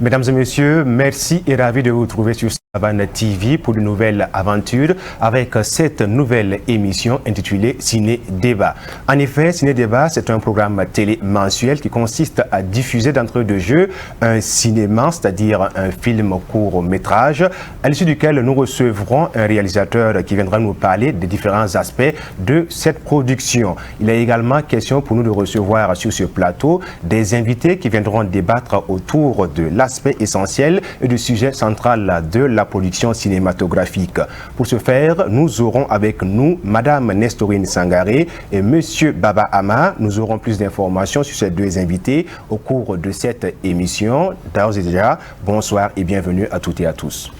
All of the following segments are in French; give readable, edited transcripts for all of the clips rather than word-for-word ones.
Mesdames et messieurs, merci et ravi de vous retrouver sur Savane TV pour de nouvelles aventures avec cette nouvelle émission intitulée Ciné Débat. En effet, Ciné Débat, c'est un programme télé mensuel qui consiste à diffuser d'entrée de jeu un cinéma, c'est-à-dire un film court-métrage, à l'issue duquel nous recevrons un réalisateur qui viendra nous parler des différents aspects de cette production. Il est également question pour nous de recevoir sur ce plateau des invités qui viendront débattre autour de l'aspect essentiel et du sujet central de la production cinématographique. Pour ce faire, nous aurons avec nous Madame Nestorine Sangaré et Monsieur Baba Ama. Nous aurons plus d'informations sur ces deux invités au cours de cette émission. D'ores et déjà, bonsoir et bienvenue à toutes et à tous.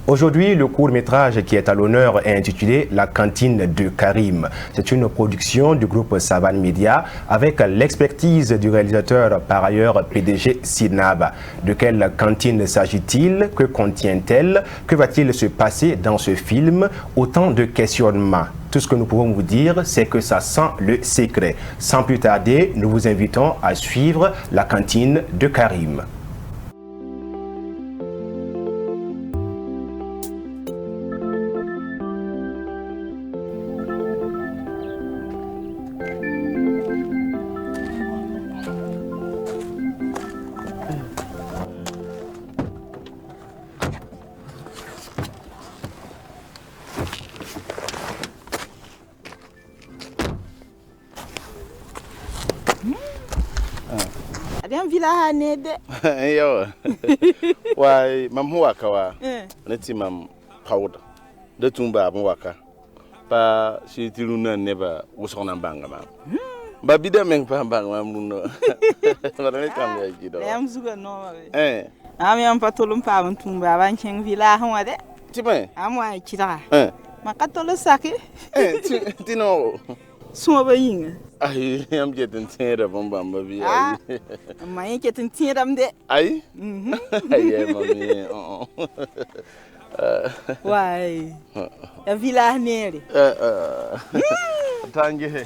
Aujourd'hui, le court-métrage qui est à l'honneur est intitulé La cantine de Karim. C'est une production du groupe Savane Media avec l'expertise du réalisateur, par ailleurs PDG Sinab. De quelle cantine s'agit-il? Que contient-elle? Que va-t-il se passer dans ce film? Autant de questionnements. Tout ce que nous pouvons vous dire, c'est que ça sent le secret. Sans plus tarder, nous vous invitons à suivre La cantine de Karim. Yo, why, Mamwaka, let's mam powder. The tumba waka. Pa she tiluna never was on a banger, ma'am. But be the men bang, but I come there, you know. I am sugar no. I'm Patolum Pavon Tumba, Vanching Villa, how are they? Timmy, I'm why Chita. Macatolo Saki, Tino. Swabing. I am getting tired of Bombay. Am I getting tired of them? I am. Why? A villa nearly. Thank you.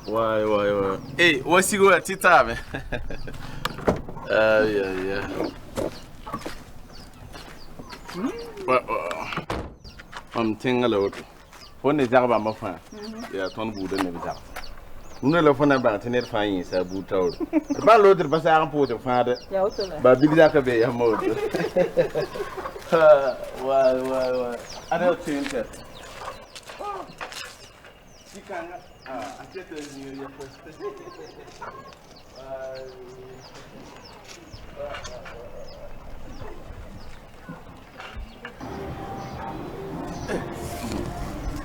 Why? Hey, what's you at Tita? Yeah. I'm thinking a lot. When is Java my friend? Yeah, Tom Wood and everything. No phone about it, fine, is a boot out. The ballot of Bassam put your father, but Big Zakabe, a mode. Why? I don't think that. She can. I get the new year first.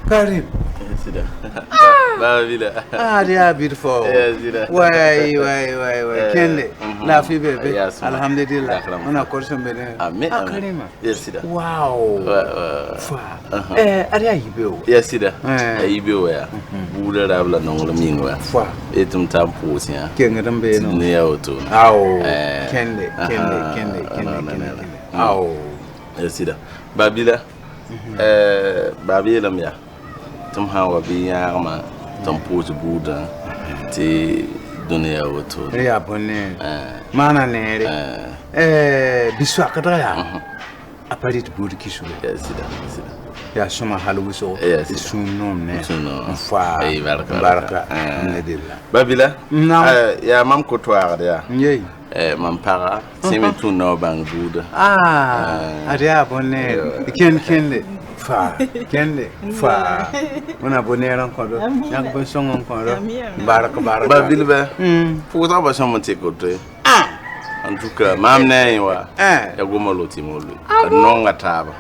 Karim. They are beautiful. Why? Kende. Lafi baby. Alhamdulillah. On a course on bene. Karim. Yes, wow. Are you? Yes, you ya. Buda rabla nongolo mingwa. Etum tampus ya. Kengadam be no. Neoto. Kende. Yes, Babila. Babila mia. Tum hawa bi yarma tum pose buda ti dunia woto ya bonne mana nere biswa kadaya aparit budi kisule sida ya soma halu so sunno ne fa baraka nedilla Babila ya mam kotoir ya mam para semi tu no bang buda aria bonne kende Kende fa una bonera kodo yak bo songon kodo baraka Babila futa ba somo te kote en tout cas mam ne wa ya gomolo timolo non ngataba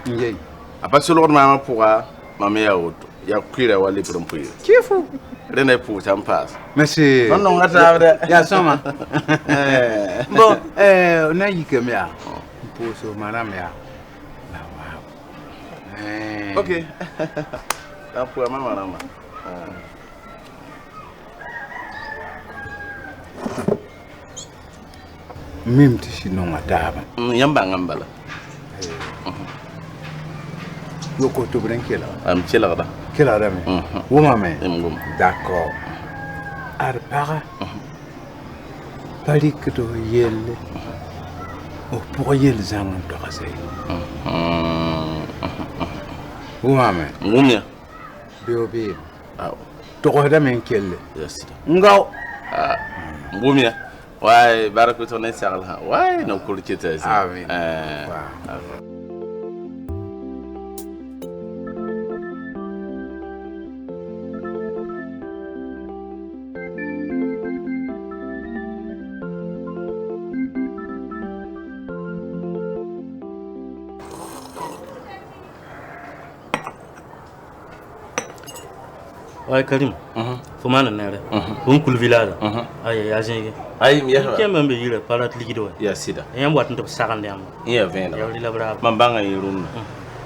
apa solo mama pourra mama ya auto ya kwira wali prompuyo Kifu. rene pu champas Merci. non ngata Ya soma. Bon, na yikeme ya. Mpuso manam ya. Na wow. Okay. Apu mama mama. Mim tishi no mataba. Yamba ngambala. Yoko to brenkela. Am chela. Quelle heure est-ce? Où maman? D'accord. Arpara. Pari que tu yelle. Ou pour yelle zaman to rasay. Où maman? Ngumya. Biobi. Ah. To ko da men kelle. Yes. Ngaw. Ah. Ngumya. Wai barakuto ne sagala. Wai no kulchita. Amin. Ay Karim, fumana nere. Kul village. Ay ya jenge. Ay mi ya. Kembe mbe yire palat ligido. Ya sida. Yam wat ndo sakande am. Ya venda. Ya lila bra. Mambanga yirun.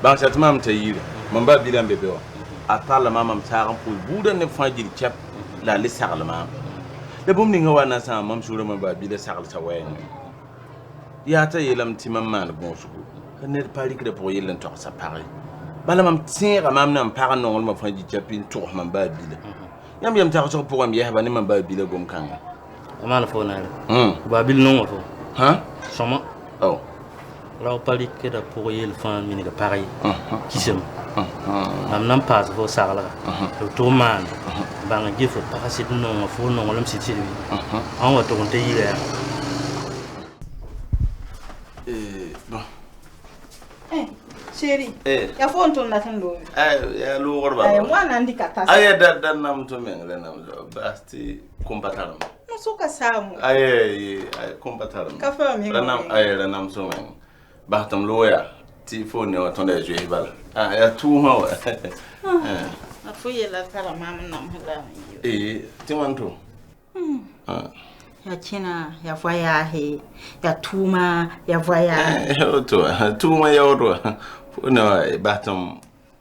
Bang satma am tayire. Mamba bilan bebe wa. Atala mama mtaram pu buda ne fajir chap la li sagla ma. Le bum ni ngawana sa mam sura mamba bila sagla sa wayen. Ya ta yelam timamman bon suku. Ne pari kre pour yelen to sa pare. Bala mam tira mam nam para nongol ma fanji chapin to mam ba bila. Yam ta ko pour am yeba ni mam ba bila gom kanga. Amana fo na. Ba bil non fo. Hein? Soma. Oh. Là pari que da pour yel fan mi ga pareil. Kisem. Am nam pas fo sagla. To man. Banga gifo parasit non fo non lam siti. An wa to kon te yire. Bon. Chérie, ya fo on na tan do. Ya lu gorba. Mwana ndika tasa. Da nam to mengle nam basti kompataram. No suka samu. Ay kompataram. Ka fa mi ngam. Nam so men. Bahtam loya ti fo ne wa tonda je bal. Ya tu ha wa. Na fo yela tara mama nam hala. Ti wanto. Ya china ya voyage ya tuma ya voyage. Tuma ya oto. Fo ne wa bahtam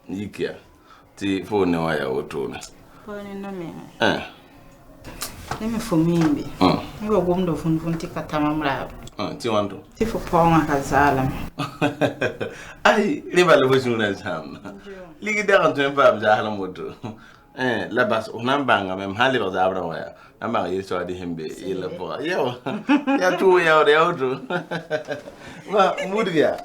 yikia. Ti fo ne wa ya oto na. Fo ne no me. Neme fo mimbi. Ngo gomdo funti katama mra. Ti wanto. Ti fo ponga kazala. Ay, riba le wajuna sam. Ligi da kan tun pa jahala moto. La bas onan banga mem hali ba zabra waya. Amba yeso adi hembe yela po. Yo. Ya tu ya ore auto. Ma murgia.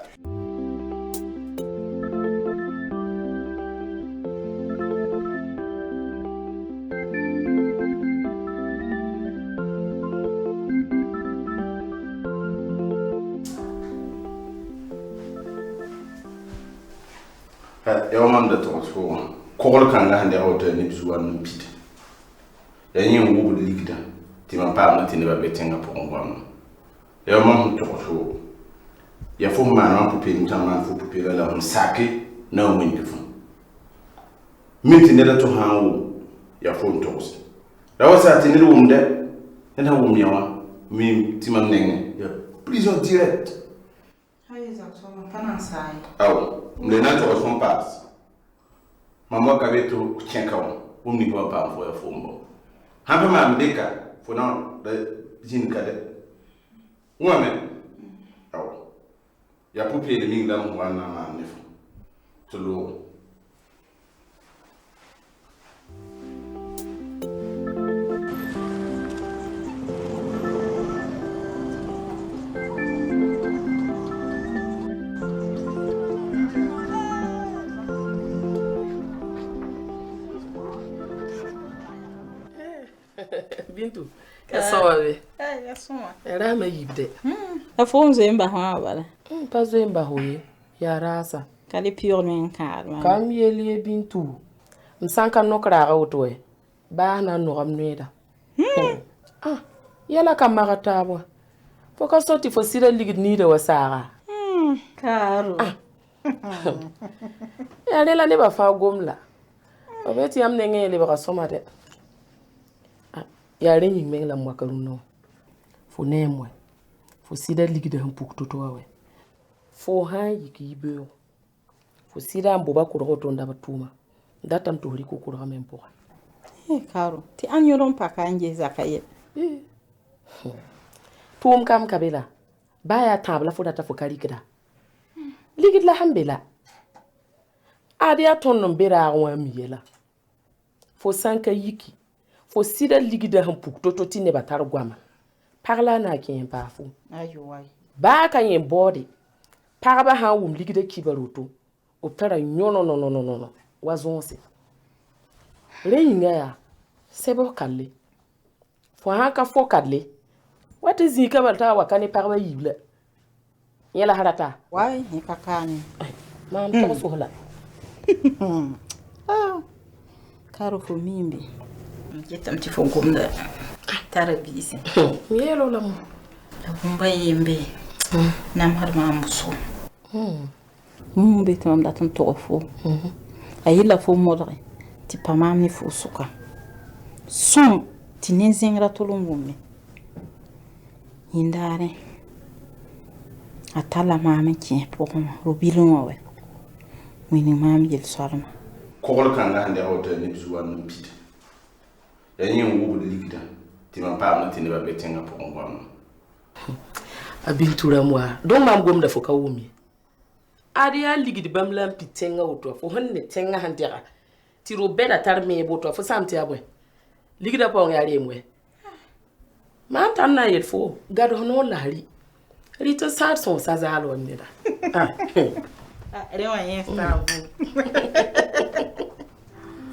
Ya mam da to ko kogol kan ga hande auto ni bisuwan pite. Ya yin wubu likita ti man pa na tinba betenga po ngwam. Ya mam to ko ya fo ma na po pe nta man fo pe la on sake na o min defu. Minti ne da to hawo ya fo to ko. Da wasa ti ni wumde na wum yawa mi ti man nenge ya prison direct. Hayi za so kana sai. Aw, mlena to son pass. Mama kabeto chenka won ni ko pa fo ya fombo. Hambe ma mdeka fo na jin kade. Ngome. Aw. Ya pupi le minga mo wana ma nefo. Tulu. Bintu, kasawabe. Ya soma. Era ma yibde. Afonze mba ha bala. Pas mba hoye. Ya rasa. Kali pure men kar man. Kam yeli Bintu. Msanka nokra awtoe. Ba na no amneda. Yala kamara tabwa. Foka soti fo sira ligid ni de wasara. Karo. Ya lela ne ba fa gomla. Obeti am nenge le baka soma de. Ya renyi mengla mwakaruno. Fo nemwe. Fo sida ligide hampuk toto wawe. Fo han yikibe. Fo sida mboba kuro tonda batuma. Ndatam to hori ko kuro mempoa. Karo, ti anyoron pakanje zakaye. Tum kam kabela. Baya tabla fo data fo karikida. Ligid la hambela. Adia tonnon bera wa miyela. Fo sanka yiki. Fo sida ligida hampuk toto tine batar gwama. Parla na kien pafu. Ayo wai. Ba ka yen body. Parba ha wum ligida kibaroto. Optara nyono no. Wazonse. Reyinga ya. Sebo kalle. Fo hanka fo kalle. What is he kabata wakane parba yibla? Yela harata. Wai ni kakani. Mam to so hala. Karo fo mimbi. Mjeta mtifo ngomda. Tara bisi. Mielo la mu. Bumba yembe. Nam har mamuso. Mumbe tamam datam tofo. Ayila fo modre. Ti pamam ni fo suka. Som ti nenzengra tolongome. Indare. Atala mama ki pokon robilon wawe. Wini mam yel sorma. Kokol kanga hande hotel ni bizuwa no pite. Yani ngubu likita. Tima pa mati ne ba betenga pokon gwam. Abintura mwa. Don mam gom da fo ka wumi. Adia ligidi bamlam pitenga oto fo honne tenga handira. Ti robeda tarme boto fo samti abwe. Ligida pa on yare mwe. Ma tan na yel fo gado hono lahari. Rito sar son sazalo ndira. Rewa yen stabu.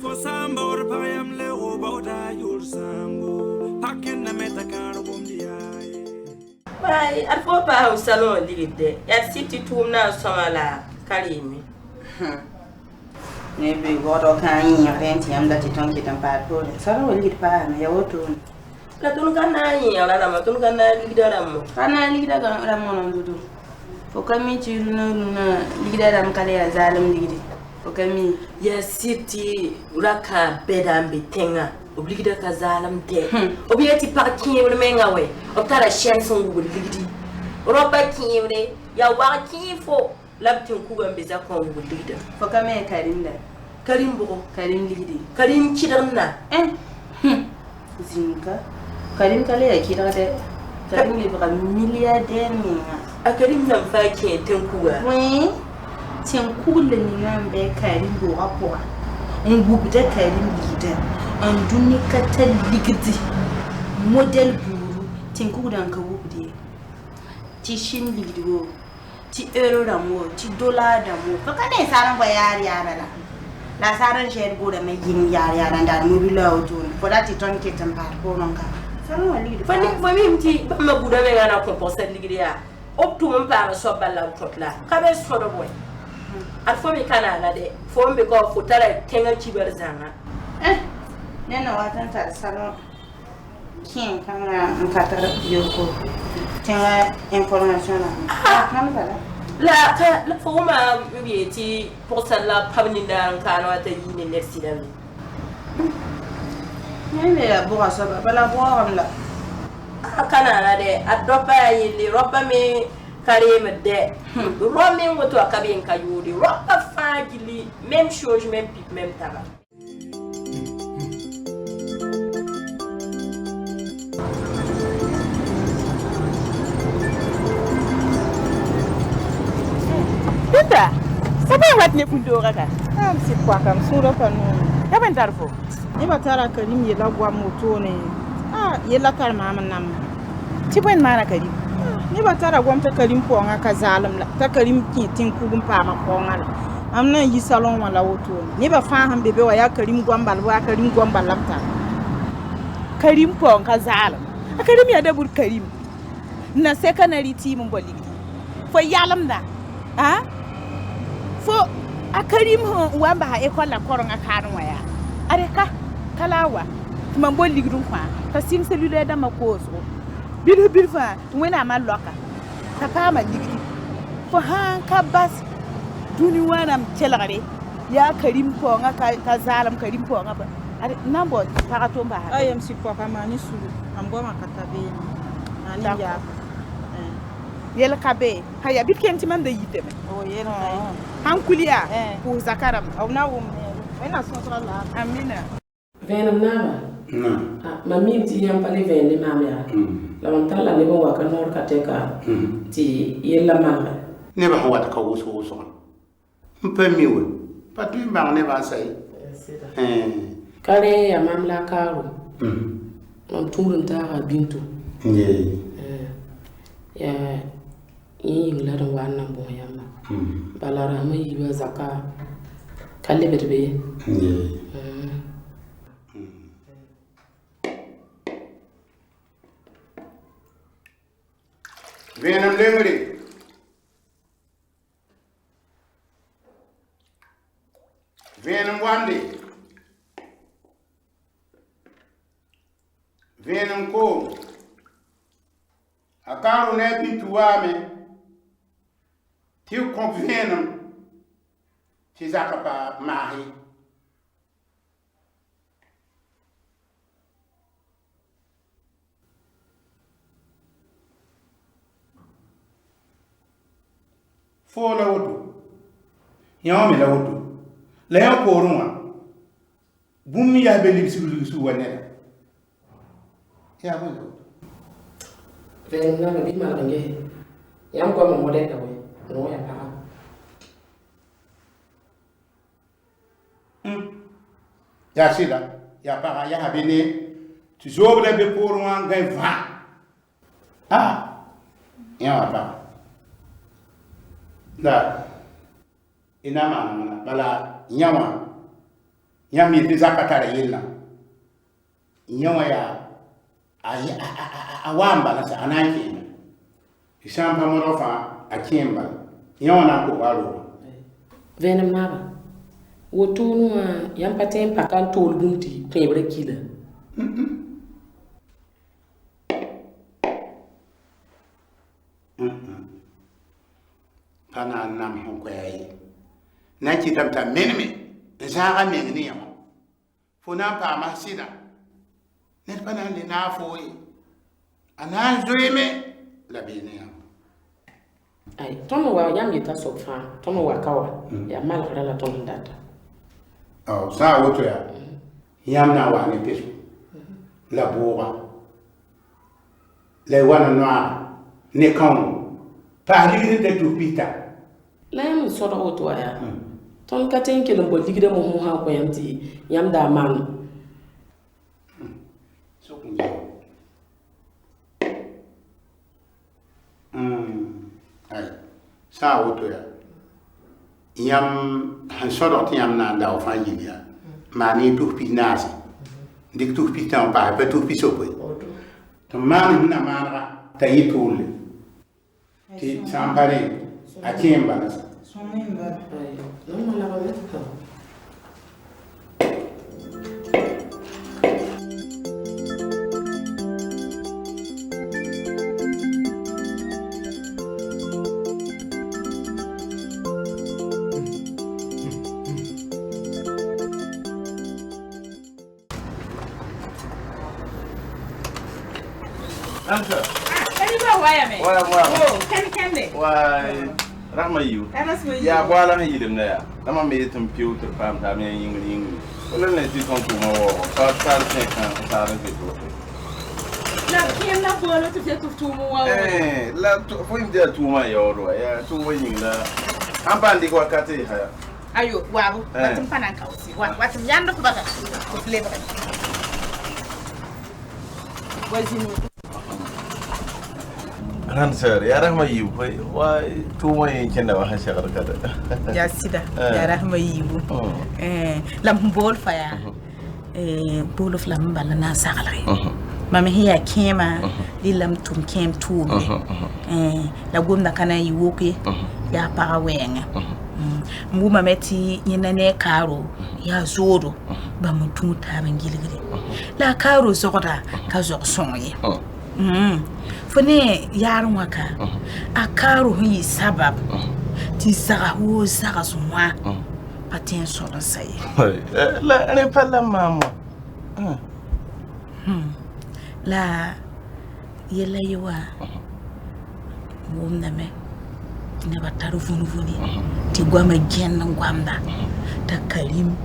For samba or payam le robota yul sambo. Pakin na meta karo bomdia. Bai, alfo pa salon ligide. Ya siti tumna somala kalimi. Maybe what all kind of rent yam that you don't get on bad for it. So I will lead by me. I want to. La tunukana yi ala na tunukana ligida mo. Kana ligida ga ramon dudu. Okami chiruna na ligida ram kale ya zalim ligidi. Okami ya siti raka bedambe tenga. Obligida ka zalim de. Obiyati parking wala menga we. Optara shenson gugu ligidi. Roba kiwre ya waki fo labtin kuga mbeza ko gugu ligida. Okami karinda. Karim bugo. Karim ligidi. Karim kidanna. Zinka. Karim kale ya kira de. Karim libra milliardaire minga. A Karim nan fa ke tenkuga. Oui. Tenkuga ni ngambe Karim do rapora. Ngubda Karim ligida. Anduni kata ligidi. Model buru tenkuga dan ka wubdi. Ti shin ligidi wo. Ti euro da mo, ti dollar da mo. Fa kana saran ba yari yara la. La saran shed go da me yin yari yara da mo bi lawo ton. For that it on ketan part ko non ka. Fani fami mti bama buda me gana composter ligriya optimum para so balla totla kabe so do boy ar fomi kana na de fombe ko futara tenga ciber zanga nena watan ta salon kin kana nkatara yoko tenga information na kan bala la foma bieti pour cela pabninda kana wata yini next dami nene ya boa so bala boa amla kana na de adopa yili roba me kareme de romi ngoto akabin kayudi roba fagili même chose même pic même tabac Binta sabe wat ne fundo raka si kwa kam sura panu ya ban tarfo ni batara Karim yela gwa moto ne yela tar mama nam ti ben mana Karim ni batara gwam ta Karim po nga ka zalim la ta Karim ki tin kugum pa ma ko ngala amna yi salon wala woto ni ba fa han bebe wa ya Karim gwam bal wa Karim gwam balamta Karim po nga zalim Karim ya da bur Karim na secondary team mboli fo yalam da fo Karim wa ba e ko la koronga kan waya areka kalawa mambo ligdun kwa ta sim cellulaire da makoso bil fa wena ma loka ta pa ma ligdi fo han ka bas duni wana mcelare ya karim ponga ka zalam karim ponga ba ari nambo para to ba ay am si poka mani sulu am goma katabe ani ya yel kabe haya bit kenti man da yite me o yel han kuliya ko zakaram aw na wum ina so so la amina venam nama mami ti yam pale venne mamya la man tala ne bo waka nor ka te ka ti yella mama ne ba wat ka wuso mpemiwe patu bang ne ba sai kare ya mamla karo mam tumrun ta ga bintu ya yin la ran wannan bo yamma balara mai yiwa zaka kalle berbe venam lemri venam wande venam ko akaro ne bintu wame ti ko venam ti zakapa mahi fo la wodo yaw mi la wodo la yaw ko ruma bumi ya be libsu wanela ya bo venna na bi malange yam ko mo mode ka we no ya pa ya sida ya pa ya habene tu zobre be pour moi ngai va ya pa da ina mana bala nyawa nyami ti zakatara yilla nyawa ya awamba na sa anaki isamba morofa akimba nyawa na ko walo venam naba woto no yam patem pakan tol gumti tebre kila kana nam ho ko yayi na ci tamta menme zaga menni yamo fona pa ma sida ne pana ni na foi ana zoime la bene yamo ay tono wa yam yita sofa tono wa kawa ya mal la tono data sa woto ya yam na wa ne peso la boga le wana noa ne kan pa ligri de tupita la yam so do woto ya ton katen kelon bo ligre mo ha ko yanti yam da man so kunja ay sa woto ya yam han so do yam na da o fa yiya mani tupi nasi dik tupi tan pa tu pi so po to man na mara tayitule ti sampare akimba na somimba no mala ba meta Anka. Karibu waya me. Waya. Oh, kende. Wai. Rahma yu. Ya bwala na yidim na ya. Nama me tum piu to pam ta me yingli. Wala na ti kon tu ma wo. Pa ta se kan ta ra ke to. La kien na bolo tu fiatu tu mo wa. La to fo im dia tu ma yo ro ya. Tu wo yingla. Ampa ndi kwa kate ha. Ayo, wabu. Watum panan kausi. Watum yando ko baka. Ko flavor. Wazinu. Answer ya rahma yu wa tuma yin kenda wa shagar kada ya sida ya rahma yu lam bol faya bol of lam bala na sagalay mama hiya kema di lam tum kem tum la gomna kana yiwoke ya para wenga mu mameti nyina ne karo ya zoro ba mutum ta bangilgiri la karo zoda ka zo sonye fone yaron waka a karo yi sabab ti zaga ho zaga sumwa Patin sur le saï. La n'est pas la maman. La yella yewa. Mom na me. Tina bataru vuni. Ti gwama genna gwamda. Ta Karim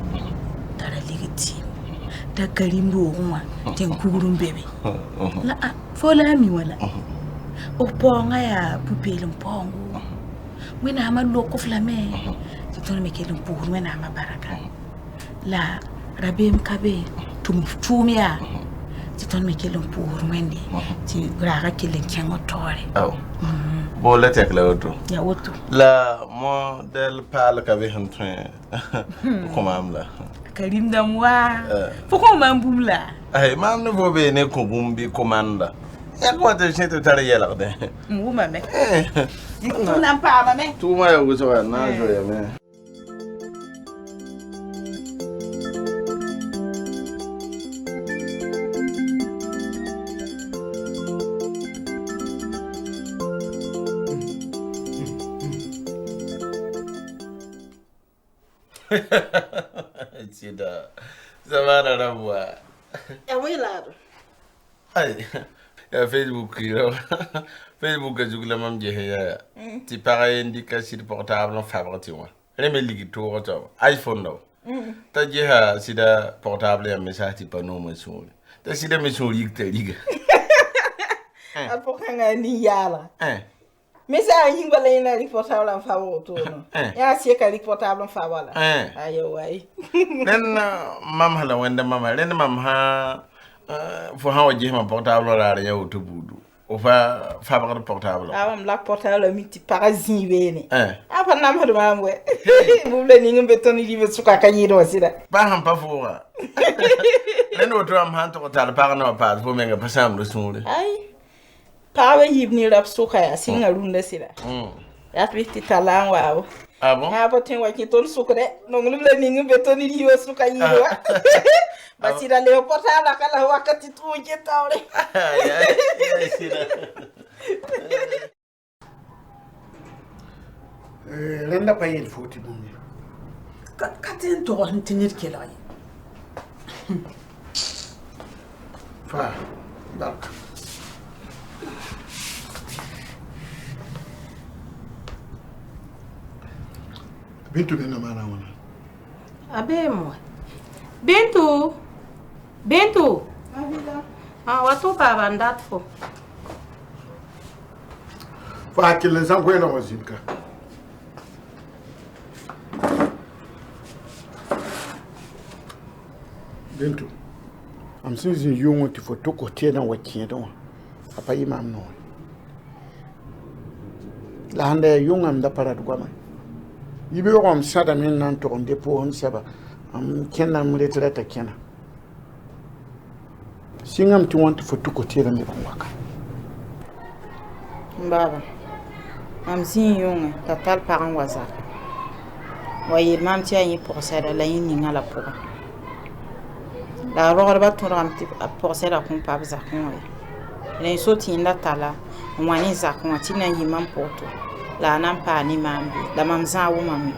tara ligiti. Ta Karim do onwa tin kugurum bebe. La fola mi wala. O ponga ya pupilum pongo. Wena ma loko flame. Ti ton me kelum pour wena ma baraka. La rabem kabe tumia. Ti ton me kelum pour wende. Ti graga kelen kengo tore. Bon, let's take la auto. Ya auto. La modèle parle qu'avec un train. Comment là? Karim damwa. Pourquoi mamboum là? Hey, mam ne veut pas ne kobumbi commande. Ya quoi te chete tare yela de. Mouma me. Tu n'as pas ma mère. Tout moi vous ça na joye me. Tida. Ça va la voix. Ah oui là. Ay. Ya Facebook yo. Facebook ka jugla mam je ya. Ti pareil indication portable fabriqué moi. Reme ligi to to iPhone no. Ta je ha sida portable ya message ti pano mo so. Ta sida me so lig te liga. Apoka nga ni yala. Message yin bala ina ri portable en favor to no. Ya si ka ri portable en favor la. Ayo wai. Nen mam hala wenda mama len mam ha fo ha waje ma portable la ya to budu. O fa fabriquer portable. Ah mam la portable mi ti parazin bene. Apa nam hadu mam we. Bubule ni ngbe to ni libe suka kanyido sida. Ba ham pa fo wa. Len o to am han to tal pa na pa fo menga pasam do sunle. Ai. Pawe yibni rap suka ya singa runda sida. Ya twiti talan wa. Ah bon? Ha botin wa ki ton suka de. No ngulule ni ngbe to ni libe suka yido wa. Basira leo portable kala wakati tuje tawle. Ya sida. Renda pa yel foti bumi. Katin to hantinir kelay. Fa barka. Bintu bena mara wana. Abe moi. Bintu. Avila. Watu pa bandat fo. Fa kile zango ela wazinka. Bintu. Am sinzi yongo ti foto ko tena wakin don. Apa imam no. La hande yongo am da parad gwama. Yibe ko am sada min nan to onde po on saba. Am kenna mu retrata kenna. Singam ti want foto ko tena mi waka. Baba. Am sin yongo tatal parang waza. Waye mam ti ayi pour ça la yin ngala pour. La roba ba to ram ti pour ça la kon pa za kon waye. Le so ti nda tala mwani za kon ti na yi mam poto. La nan pa ni mambi la mam za wo mam.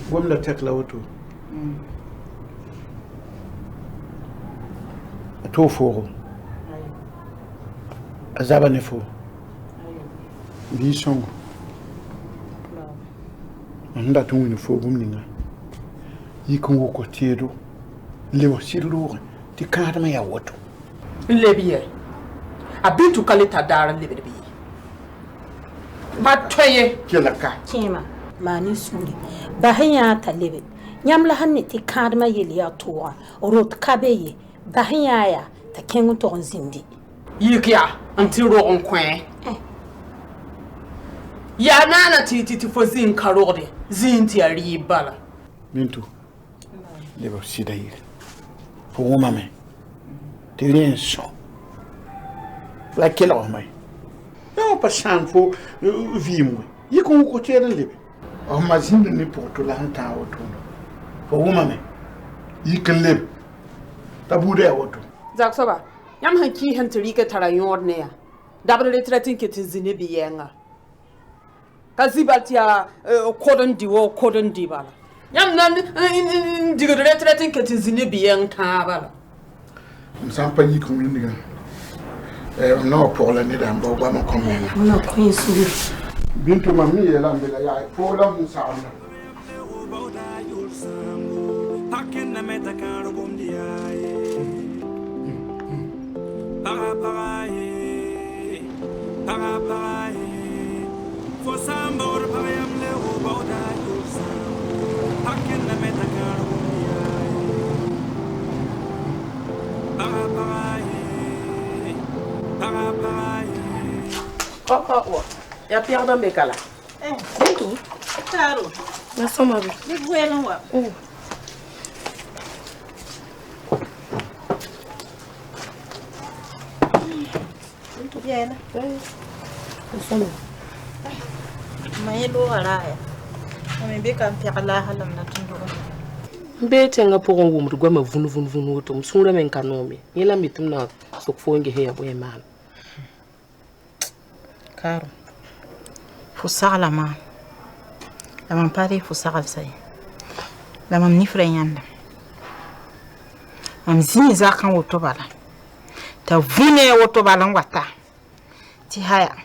Wom la tek la woto. To foro. Azaba ne fo. Bi songo. Nda to ni fo bum ninga. Yiko ko tiedo. Lewo sirlo ti kadama ya woto. Lebiye. Abintu kalita daran lebiye. Matoye kelaka. Kema mani suri. Bahanya talebe. Nyamla hanne ti kadama yeli ya toa. Rot kabeye. Bahanya ya ta kengu to zindi. Yikia anti ro on kwen. Ya nana titi fo zin karode. Zinti ari bala. Bintu. Lewo sidayir. Pour maman. T'es rien son. La quelle heure mai? Non, pas sans faux vivre. Il y a qu'on côté de l'île. On m'a dit de ne pour tout l'entendre autour. Pour maman. Il can live. Tabou de auto. Zaksoba. Yam hanki hantri ka tara yor ne ya. Dabra le tratin ke tinzine biyenga. Kazibatia cordon diwo cordon dibala. Yam nan diga retreating ketizini bien tabala. Sampa yi ko ni no pour la ni dan bo ba mo comme on a pris sur bintu mami la mbela ya pour la mu sa on Pakin na meta karo bom diaye Para for sambor payam le roboda yusam Pakin na meta karo bom diaye Oh, ya Pierre dans Bekala. C'est tout. Caro. Na soma bi. Les voyons wa. Oh. Bien là. Na soma. Mais lo araya. Mais be kan Pierre la halam na tundo. Mbetenga pogo ngumru gwa mavunu to msura men kanome. Yela mitum na sokfonge he ya boye man. Caro. Faut ça la main. La main pare faut ça ça. La main ni freyanda. Am zini za kan woto bala. Ta vune woto bala ngwata. Ti haya.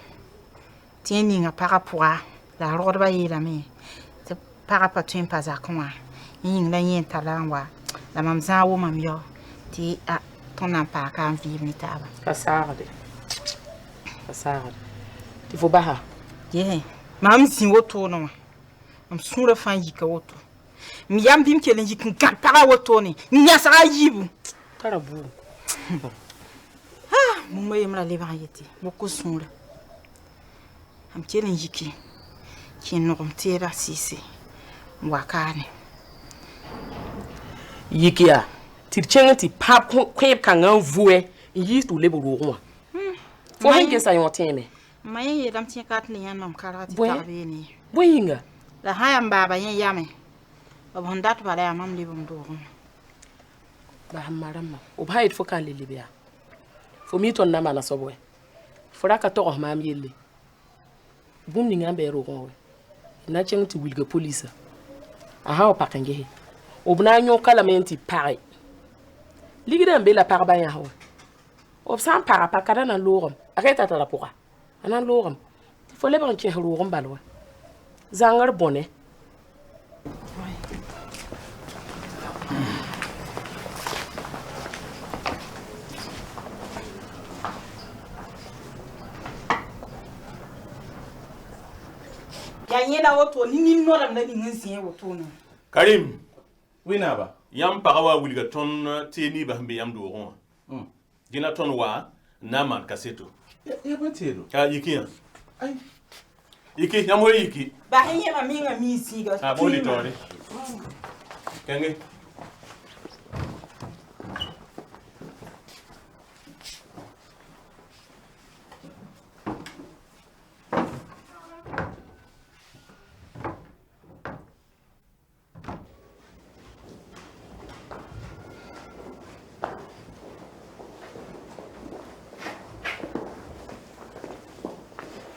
Ti ni nga para poa. La roda ba yela me. Te para pa tu pas za kwa. Yin la yin talangwa. La mam za wo mam yo. Ti a ton na pa kan vive ni taba. Kasarde. Tu faut baha. Yeah. Mam zin woto no. Am sura fan yika woto. Mi yam bim kelen yikin kan para woto ni. Nya sa yibu. Karabu. Ah, mon moyen me la lévariété. Beaucoup sont là. Am kelen yiki. Qui n'ont tira sisi. Wakane. Yikia. Ti chenga ti pap kweb kan voué. Yi to le buru roi. Fo hange sa yon teme. Maye yedam tin kat ni yan mam karati tarbeni. Boyinga. La hayam baba yen yame. Obondat bala ya mam libum do. Ba hamarama. Obhayit fo kan libya. Fo mi ton na mana sobwe. Fora ka to mam yelle. Bum ni ngambe ro ko. Na cheng ti wilga police. Aha o pakange he. Obna nyo kala menti pare. Ligida mbe la parba ya ho. Obsan para pa kada na lorum. Arrête ta la pourra. Anan lorum. Il faut les brancher lorum balwa. Zangar bonnet. Ya yela woto ni noram na ni nsin woto no. Karim, winaba. Yam parawa wilga ton teni ba mbe yam do ron. Gina ton wa naman kaseto. Ya batero. Yiki ya. Ai. Yiki yam ho yiki. Ba henye ma minga mi siga. Boli tori. Kenge.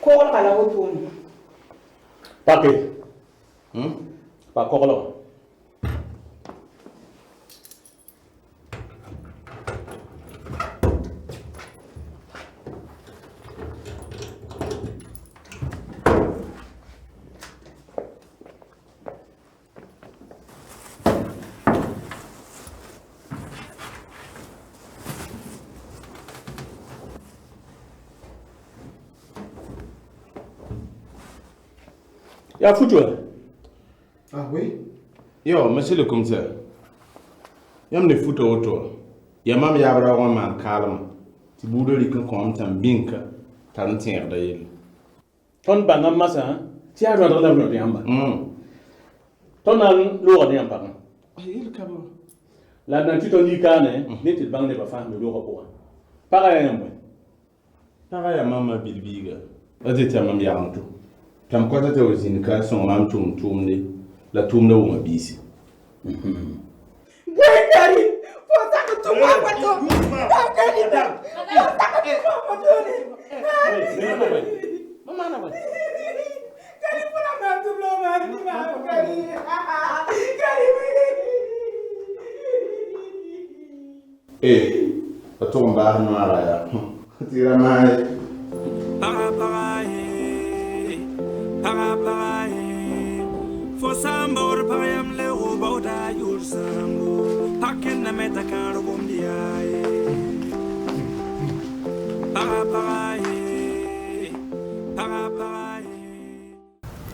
Kogol kala woto ni. Paké. Pa kogolo. Ya foutu. Ah oui. Yo, monsieur le commissaire. Yam ne foutu auto. Ya mam ya bra wan man kalma. Ti budo ri kan kom tan binka tan tier da yel. Ton bangam masa, ti a rodra la no yamba. Ton an lo ro yamba. Il kabo. La nan ti ton ni kane, ni ti bang ne ba fa me lo ro ko. Para ya yamba. Para ya mama bilbiga. Ade ti mam ya antu. Tam kwata ta wazin ka son mam tum ne la tum na wuma bisi. Gari, fota ko tuma kwato. Gari da. Fota ko tuma kwato ni. Mama na ba. Gari Atomba noara ya. Tira mai. For sambor payam le roboda yursango. Pakken na meta karo bombiae.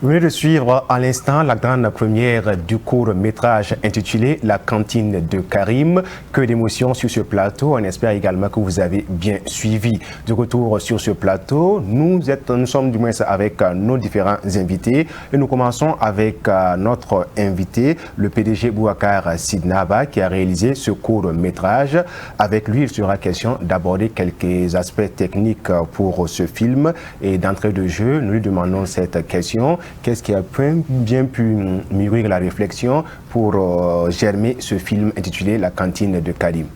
Vous venez de suivre à l'instant la grande première du court-métrage intitulé La cantine de Karim. Que d'émotions sur ce plateau. On espère également que vous avez bien suivi. De retour sur ce plateau, nous sommes du moins avec nos différents invités. Et nous commençons avec notre invité, le PDG Boubacar Sidnaba, qui a réalisé ce court-métrage. Avec lui, il sera question d'aborder quelques aspects techniques pour ce film. Et d'entrée de jeu, nous lui demandons cette question. Qu'est-ce qui a bien pu mûrir la réflexion pour germer ce film intitulé La cantine de Karim?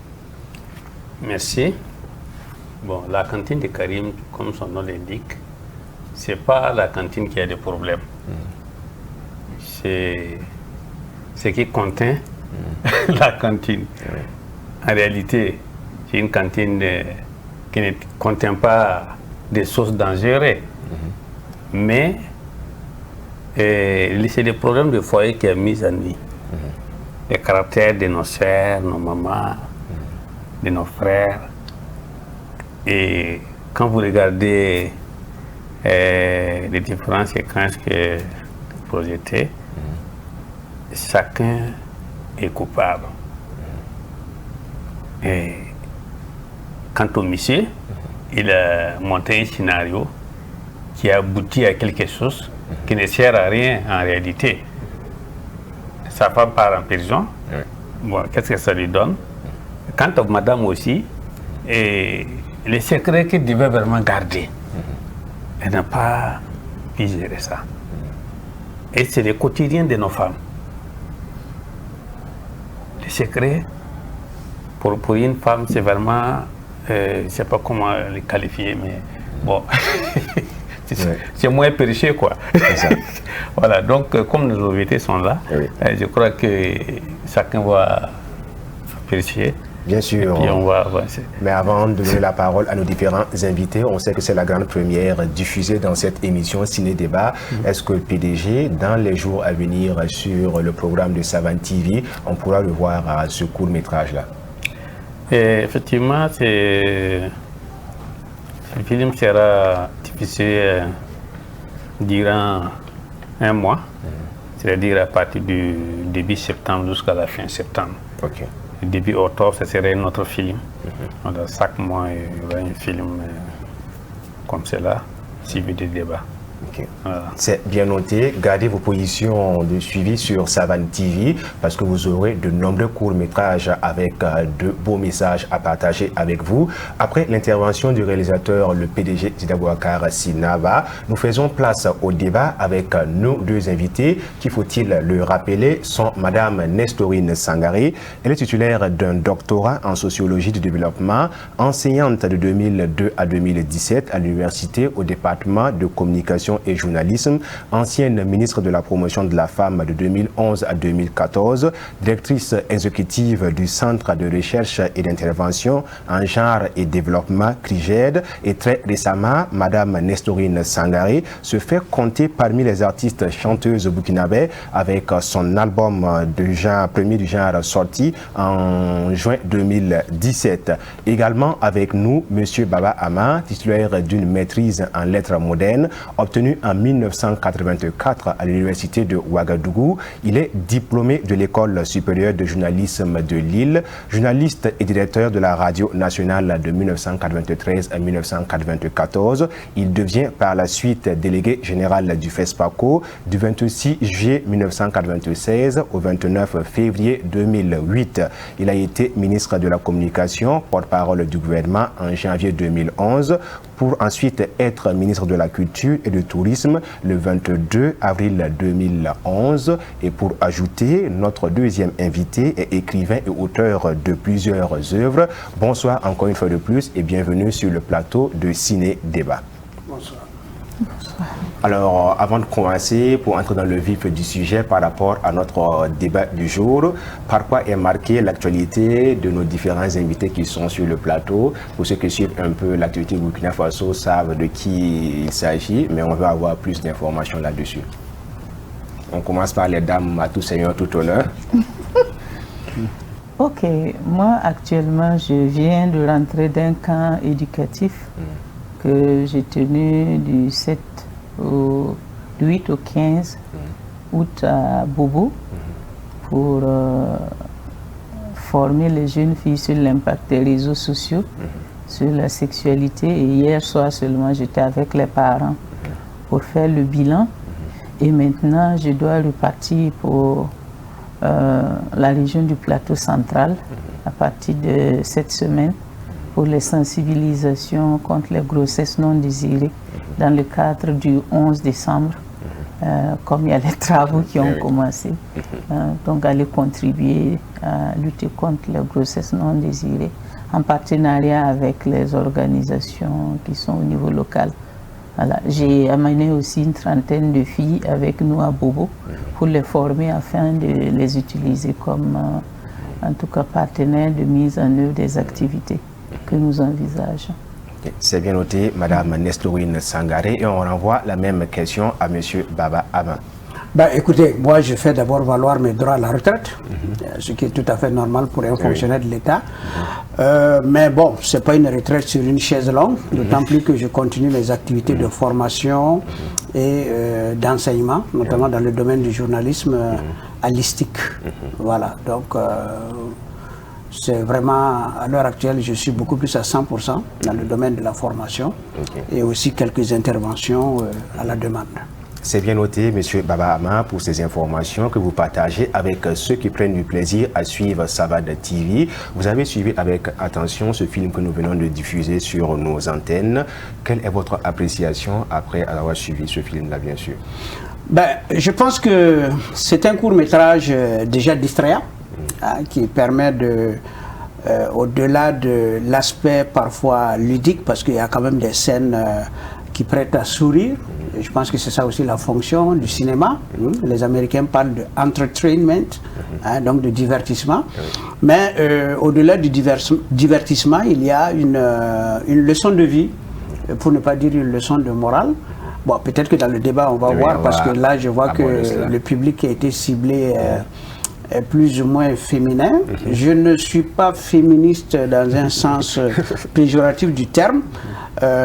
Merci. Bon, la cantine de Karim, comme son nom l'indique, c'est pas la cantine qui a des problèmes. C'est ce qui contient la cantine. En réalité, c'est une cantine qui ne contient pas des choses dangereuses, mais c'est des problèmes de foyer qui a mis en nuit. Les caractères de nos sœurs, nos mamans, de nos frères. Et quand vous regardez les différentes séquences que vous projetez, chacun est coupable. Et quant au monsieur, il a monté un scénario qui a abouti à quelque chose qui ne sert à rien en réalité. Sa femme part en prison. Bon, qu'est-ce que ça lui donne? Quant à madame aussi, et les secrets qu'elle devait vraiment garder, elle n'a pas pu gérer ça. Et c'est le quotidien de nos femmes. Les secrets, pour une femme, c'est vraiment, je ne sais pas comment les qualifier, mais bon. C'est moins perché, quoi. Ça. Voilà, donc comme nos invités sont là, je crois que chacun va percher. Bien sûr. Et puis on va avancer. Mais avant de donner la parole à nos différents invités, on sait que c'est la grande première diffusée dans cette émission Ciné Débat. Est-ce que le PDG, dans les jours à venir sur le programme de Savan TV, on pourra le voir à ce court-métrage-là? Effectivement, le film sera diffusé durant un mois, c'est-à-dire à partir du début septembre jusqu'à la fin septembre. Okay. Début octobre, ce serait notre film. Donc, chaque mois, il y aura un film comme cela, suivi des débats. Okay. Voilà. C'est bien noté. Gardez vos positions de suivi sur Savan TV parce que vous aurez de nombreux courts-métrages avec de beaux messages à partager avec vous. Après l'intervention du réalisateur, le PDG Boubacar Sidnaba, nous faisons place au débat avec nos deux invités qui, faut-il le rappeler, sont Madame Nestorine Sangaré. Elle est titulaire d'un doctorat en sociologie du développement, enseignante de 2002 à 2017 à l'université au département de communication et journalisme, ancienne ministre de la promotion de la femme de 2011 à 2014, directrice exécutive du Centre de recherche et d'intervention en genre et développement CRIGED, et très récemment, Madame Nestorine Sangaré se fait compter parmi les artistes chanteuses burkinabés avec son album de genre, premier du genre sorti en juin 2017. Également avec nous, Monsieur Baba Ama, titulaire d'une maîtrise en lettres modernes, obtenue en 1984 à l'université de Ouagadougou. Il est diplômé de l'école supérieure de journalisme de Lille, journaliste et directeur de la radio nationale de 1993 à 1994. Il devient par la suite délégué général du FESPACO du 26 juillet 1996 au 29 février 2008. Il a été ministre de la Communication, porte-parole du gouvernement en janvier 2011, pour ensuite être ministre de la Culture et du Tourisme le 22 avril 2011. Et pour ajouter, notre deuxième invité est écrivain et auteur de plusieurs œuvres. Bonsoir encore une fois de plus et bienvenue sur le plateau de Ciné Débat. Bonsoir. Bonsoir. Alors, avant de commencer, pour entrer dans le vif du sujet par rapport à notre débat du jour, par quoi est marquée l'actualité de nos différents invités qui sont sur le plateau? Pour ceux qui suivent un peu l'actualité Burkina Faso savent de qui il s'agit, mais on veut avoir plus d'informations là-dessus. On commence par les dames à tout seigneur, tout honneur. Ok, moi actuellement je viens de rentrer d'un camp éducatif que j'ai tenu du 8 au 15 août à Bobo pour former les jeunes filles sur l'impact des réseaux sociaux, sur la sexualité. Et hier soir seulement j'étais avec les parents pour faire le bilan. Et maintenant je dois repartir pour la région du plateau central à partir de cette semaine pour les sensibilisations contre les grossesses non désirées dans le cadre du 11 décembre, comme il y a les travaux qui ont commencé. Donc aller contribuer à lutter contre les grossesses non désirées en partenariat avec les organisations qui sont au niveau local. Voilà. J'ai amené aussi une trentaine de filles avec nous à Bobo pour les former afin de les utiliser comme, en tout cas, partenaires de mise en œuvre des activités que nous envisageons. C'est bien noté, Madame Nestorine Sangaré, et on renvoie la même question à Monsieur Baba Ama. Écoutez, moi je fais d'abord valoir mes droits à la retraite, ce qui est tout à fait normal pour un fonctionnaire de l'État. Mais bon, ce n'est pas une retraite sur une chaise longue, d'autant plus que je continue mes activités de formation et d'enseignement, notamment dans le domaine du journalisme à l'ISTIC. Voilà, donc c'est vraiment, à l'heure actuelle, je suis beaucoup plus à 100% dans le domaine de la formation et aussi quelques interventions à la demande. C'est bien noté, M. Baba Ama, pour ces informations que vous partagez avec ceux qui prennent du plaisir à suivre Savad TV. Vous avez suivi avec attention ce film que nous venons de diffuser sur nos antennes. Quelle est votre appréciation après avoir suivi ce film-là, bien sûr? Je pense que c'est un court-métrage déjà distrayant, qui permet de, au-delà de l'aspect parfois ludique, parce qu'il y a quand même des scènes qui prêtent à sourire. Je pense que c'est ça aussi la fonction du cinéma. Les Américains parlent de entertainment, donc de divertissement. Mais au-delà du divertissement, il y a une leçon de vie, pour ne pas dire une leçon de morale. Bon, peut-être que dans le débat, on va voir, parce que là, je vois que le public qui a été ciblé est plus ou moins féminin. Je ne suis pas féministe dans un sens péjoratif du terme,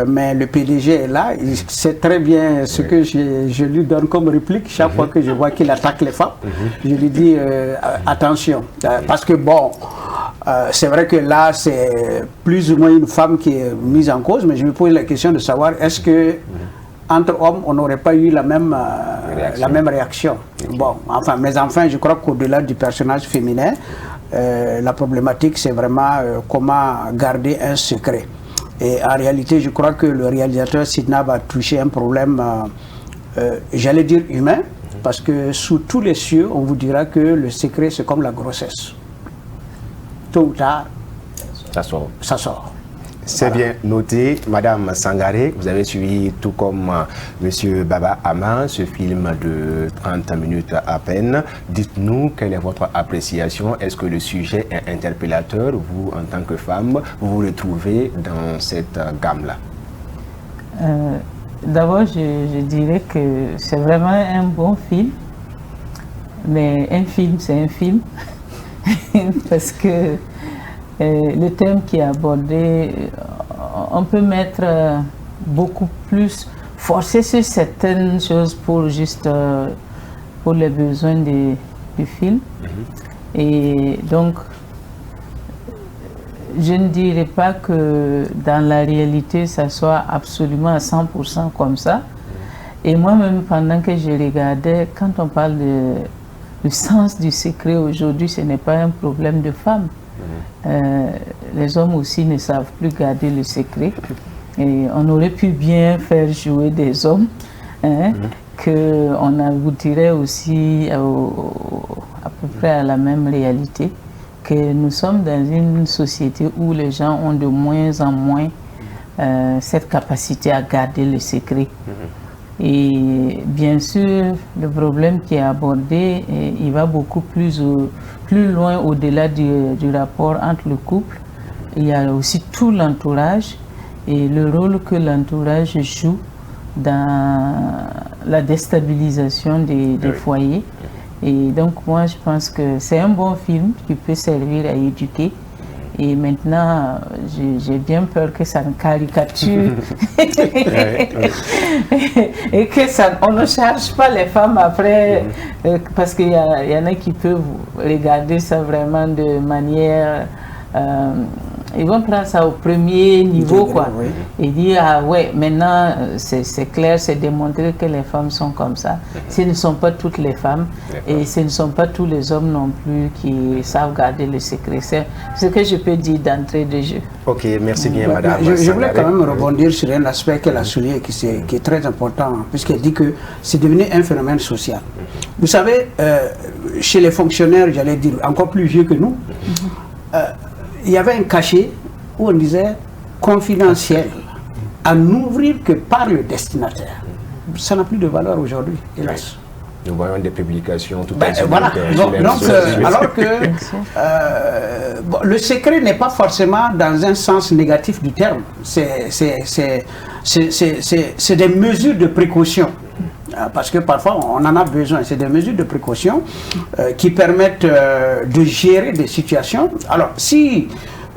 mais le PDG est là, il sait très bien ce que je lui donne comme réplique chaque fois que je vois qu'il attaque les femmes. Je lui dis attention, parce que bon, c'est vrai que là c'est plus ou moins une femme qui est mise en cause, mais je me pose la question de savoir est-ce que entre hommes, on n'aurait pas eu la même réaction. Bon, mais enfin, je crois qu'au-delà du personnage féminin, la problématique, c'est vraiment comment garder un secret. Et en réalité, je crois que le réalisateur Sidnab a touché un problème, j'allais dire humain, parce que sous tous les cieux, on vous dira que le secret, c'est comme la grossesse. Tôt ou tard, ça sort. C'est bien noté. Madame Sangaré, vous avez suivi tout comme Monsieur Baba Ama ce film de 30 minutes à peine. Dites-nous quelle est votre appréciation. Est-ce que le sujet est interpellateur? Vous, en tant que femme, vous vous retrouvez dans cette gamme-là? D'abord, je dirais que c'est vraiment un bon film. Mais un film, c'est un film. Parce que le thème qui est abordé, on peut mettre beaucoup plus, forcer sur certaines choses pour juste pour les besoins du film. Et donc, je ne dirais pas que dans la réalité, ça soit absolument à 100% comme ça. Et moi-même, pendant que je regardais, quand on parle du sens du secret aujourd'hui, ce n'est pas un problème de femmes. Les hommes aussi ne savent plus garder le secret. Et on aurait pu bien faire jouer des hommes, qu'on aboutirait aussi à peu près à la même réalité, que nous sommes dans une société où les gens ont de moins en moins cette capacité à garder le secret. Et bien sûr, le problème qui est abordé, il va beaucoup plus loin au-delà du rapport entre le couple. Il y a aussi tout l'entourage et le rôle que l'entourage joue dans la déstabilisation des foyers. Et donc moi je pense que c'est un bon film qui peut servir à éduquer. Et maintenant, j'ai bien peur que ça ne caricature et que on ne charge pas les femmes après, parce qu'il y en a qui peuvent regarder ça vraiment de manière... ils vont prendre ça au premier niveau, quoi. Oui. Et dire, ah ouais, maintenant, c'est clair, c'est démontré que les femmes sont comme ça. Ce ne sont pas toutes les femmes et ce ne sont pas tous les hommes non plus qui savent garder le secret. C'est ce que je peux dire d'entrée de jeu. Ok, merci bien, madame. Je voulais quand même rebondir sur un aspect qu'elle a souligné qui est très important, puisqu'elle dit que c'est devenu un phénomène social. Vous savez, chez les fonctionnaires, j'allais dire encore plus vieux que nous, il y avait un cachet où on disait confidentiel, à n'ouvrir que par le destinataire. Ça n'a plus de valeur aujourd'hui, hélas. Nous voyons des publications tout à voilà. Alors que le secret n'est pas forcément dans un sens négatif du terme. C'est des mesures de précaution. Parce que parfois on en a besoin, c'est des mesures de précaution qui permettent de gérer des situations. Alors si,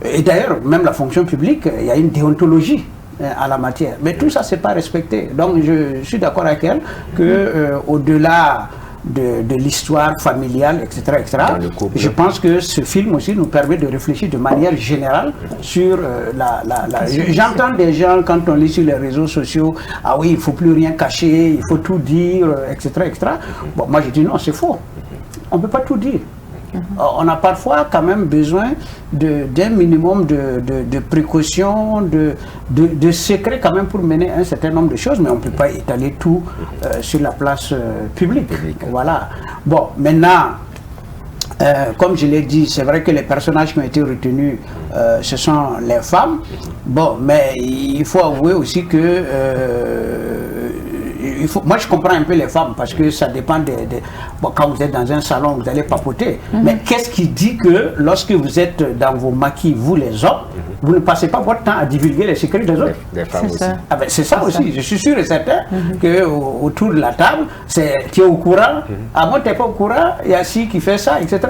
et d'ailleurs même la fonction publique, il y a une déontologie à la matière, mais tout ça c'est pas respecté. Donc je suis d'accord avec elle que au-delà de l'histoire familiale, etc., je pense que ce film aussi nous permet de réfléchir de manière générale sur J'entends des gens, quand on lit sur les réseaux sociaux, ah oui, il ne faut plus rien cacher, il faut tout dire, etc., etc. Bon, moi je dis non, c'est faux. On ne peut pas tout dire. On a parfois quand même besoin d'un minimum de précautions, de secrets quand même pour mener un certain nombre de choses, mais on ne peut pas étaler tout sur la place publique. Voilà. Bon, maintenant, comme je l'ai dit, c'est vrai que les personnages qui ont été retenus, ce sont les femmes. Bon, mais il faut avouer aussi que... moi je comprends un peu les femmes parce que ça dépend bon, quand vous êtes dans un salon vous allez papoter, mais qu'est-ce qui dit que lorsque vous êtes dans vos maquis, vous les hommes, vous ne passez pas votre temps à divulguer les secrets des autres? Des femmes aussi. Ah ben, c'est ça aussi, je suis sûr et certain que autour de la table, tu es au courant, ah moi tu n'es pas au courant, il y a ci qui fait ça, etc.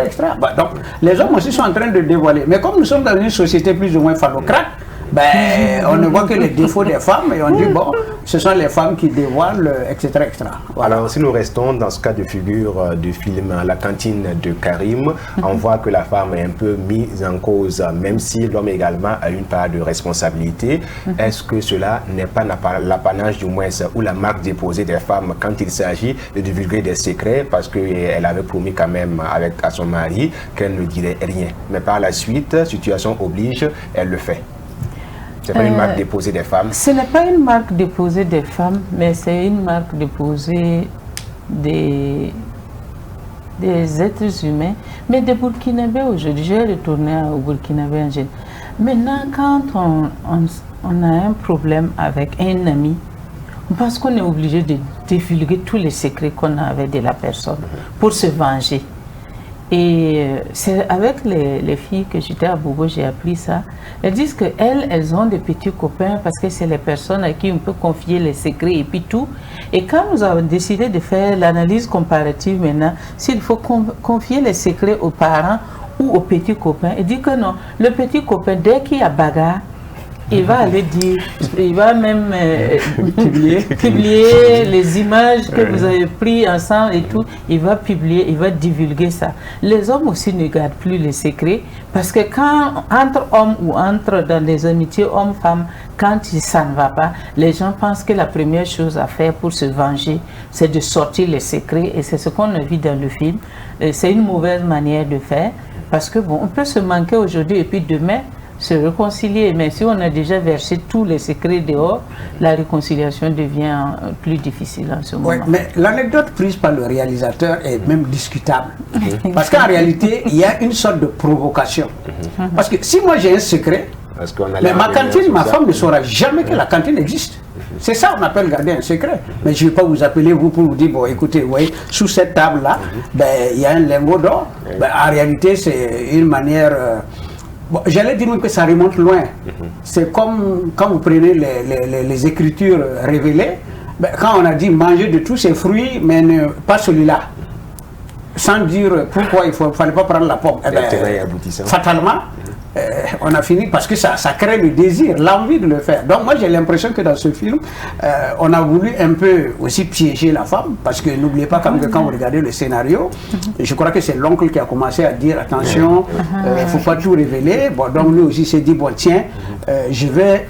Bah, donc les hommes aussi sont en train de dévoiler, mais comme nous sommes dans une société plus ou moins phallocrate, ben, on ne voit que les défauts des femmes et on dit bon, ce sont les femmes qui dévoilent, etc., etc. Voilà. Alors, si nous restons dans ce cas de figure du film La cantine de Karim, on voit que la femme est un peu mise en cause, même si l'homme également a une part de responsabilité. Est-ce que cela n'est pas l'apanage du moins ou la marque déposée des femmes quand il s'agit de divulguer des secrets, parce qu'elle avait promis quand même à son mari qu'elle ne dirait rien. Mais par la suite, situation oblige, elle le fait. Ce n'est pas une marque déposée des femmes. Ce n'est pas une marque déposée des femmes, mais c'est une marque déposée des êtres humains, mais des Burkinabés aujourd'hui. Je vais retourner au Burkinabé en général. Maintenant, quand on a un problème avec un ami, on pense qu'on est obligé de divulguer tous les secrets qu'on avait de la personne pour se venger. Et c'est avec les filles que j'étais à Bobo, j'ai appris ça. Elles disent qu'elles ont des petits copains parce que c'est les personnes à qui on peut confier les secrets et puis tout. Et quand nous avons décidé de faire l'analyse comparative maintenant, s'il faut confier les secrets aux parents ou aux petits copains, elle dit que non, le petit copain, dès qu'il y a bagarre, il va aller dire, il va même publier les images que vous avez prises ensemble et tout. Il va publier, il va divulguer ça. Les hommes aussi ne gardent plus les secrets parce que quand entre hommes ou entre dans des amitiés hommes-femmes, quand ça ne va pas, les gens pensent que la première chose à faire pour se venger, c'est de sortir les secrets et c'est ce qu'on a vu dans le film. C'est une mauvaise manière de faire parce que bon, on peut se manquer aujourd'hui et puis demain se réconcilier, mais si on a déjà versé tous les secrets dehors, la réconciliation devient plus difficile en ce moment. Oui, mais l'anecdote prise par le réalisateur est même discutable. Parce qu'en réalité, il y a une sorte de provocation. Parce que si moi j'ai un secret, Parce qu'on mais ma cantine, ma femme ne saura jamais que la cantine existe. C'est ça qu'on appelle garder un secret. Mais je ne vais pas vous appeler vous pour vous dire, bon écoutez, vous voyez, sous cette table-là, il y a un lingot d'or. En réalité, c'est une manière... bon, j'allais dire que ça remonte loin. C'est comme quand vous prenez les écritures révélées, quand on a dit manger de tous ces fruits, mais pas celui-là. Sans dire pourquoi il ne fallait pas prendre la pomme. Fatalement, on a fini parce que ça crée le désir, l'envie de le faire. Donc moi j'ai l'impression que dans ce film, on a voulu un peu aussi piéger la femme, parce que n'oubliez pas quand vous regardez le scénario, je crois que c'est l'oncle qui a commencé à dire attention, il ne faut pas tout révéler. Bon, donc lui aussi s'est dit bon tiens, je vais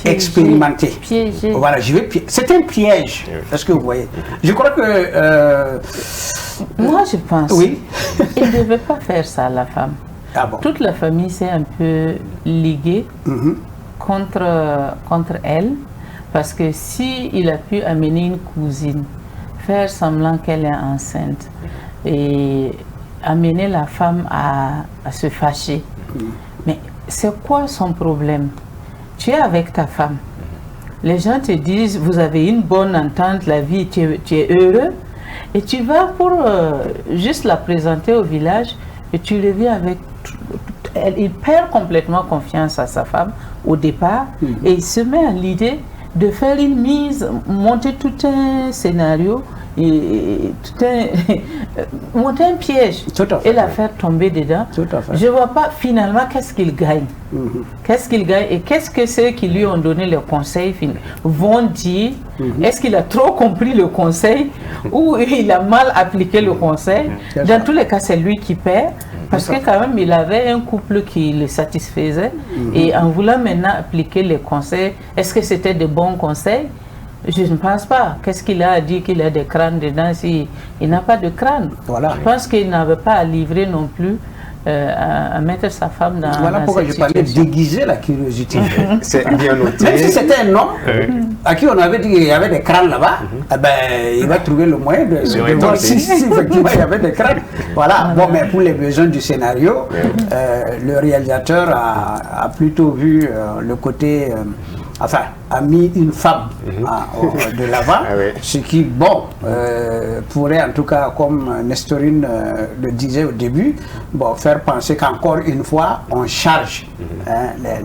expérimenter. Piéger. Voilà, c'est un piège. Est-ce que vous voyez? Je crois que moi je pense oui. il ne devait pas faire ça à la femme. Ah bon. Toute la famille s'est un peu liguée contre elle, parce que si il a pu amener une cousine, faire semblant qu'elle est enceinte et amener la femme à se fâcher, mais c'est quoi son problème? Tu es avec ta femme, les gens te disent vous avez une bonne entente, la vie, tu es heureux, et tu vas pour juste la présenter au village et tu reviens avec... Il perd complètement confiance à sa femme au départ et il se met à l'idée de faire une mise, monter tout un scénario et monter un piège et la faire tomber dedans. Je ne vois pas finalement qu'est-ce qu'il gagne. Qu'est-ce qu'il gagne et qu'est-ce que ceux qui lui ont donné le conseil vont dire. Est-ce qu'il a trop compris le conseil ou il a mal appliqué le conseil? Dans tous les cas, c'est lui qui perd. Parce que quand même, il avait un couple qui le satisfaisait. Et en voulant maintenant appliquer les conseils, est-ce que c'était de bons conseils? Je ne pense pas. Qu'est-ce qu'il a dit qu'il a des crânes dedans si il n'a pas de crâne? Voilà. Je pense qu'il n'avait pas à livrer non plus, à mettre sa femme dans voilà pourquoi je parlais de déguiser la curiosité. C'est bien noté. Même si c'était un homme à qui on avait dit qu'il y avait des crânes là-bas, il va trouver le moyen de voir si effectivement il y avait des crânes. Voilà. Bon, mais pour les besoins du scénario, le réalisateur a plutôt vu le côté... enfin, a mis une femme de l'avant, ce qui, bon, pourrait en tout cas, comme Nestorine le disait au début, bon, faire penser qu'encore une fois, on charge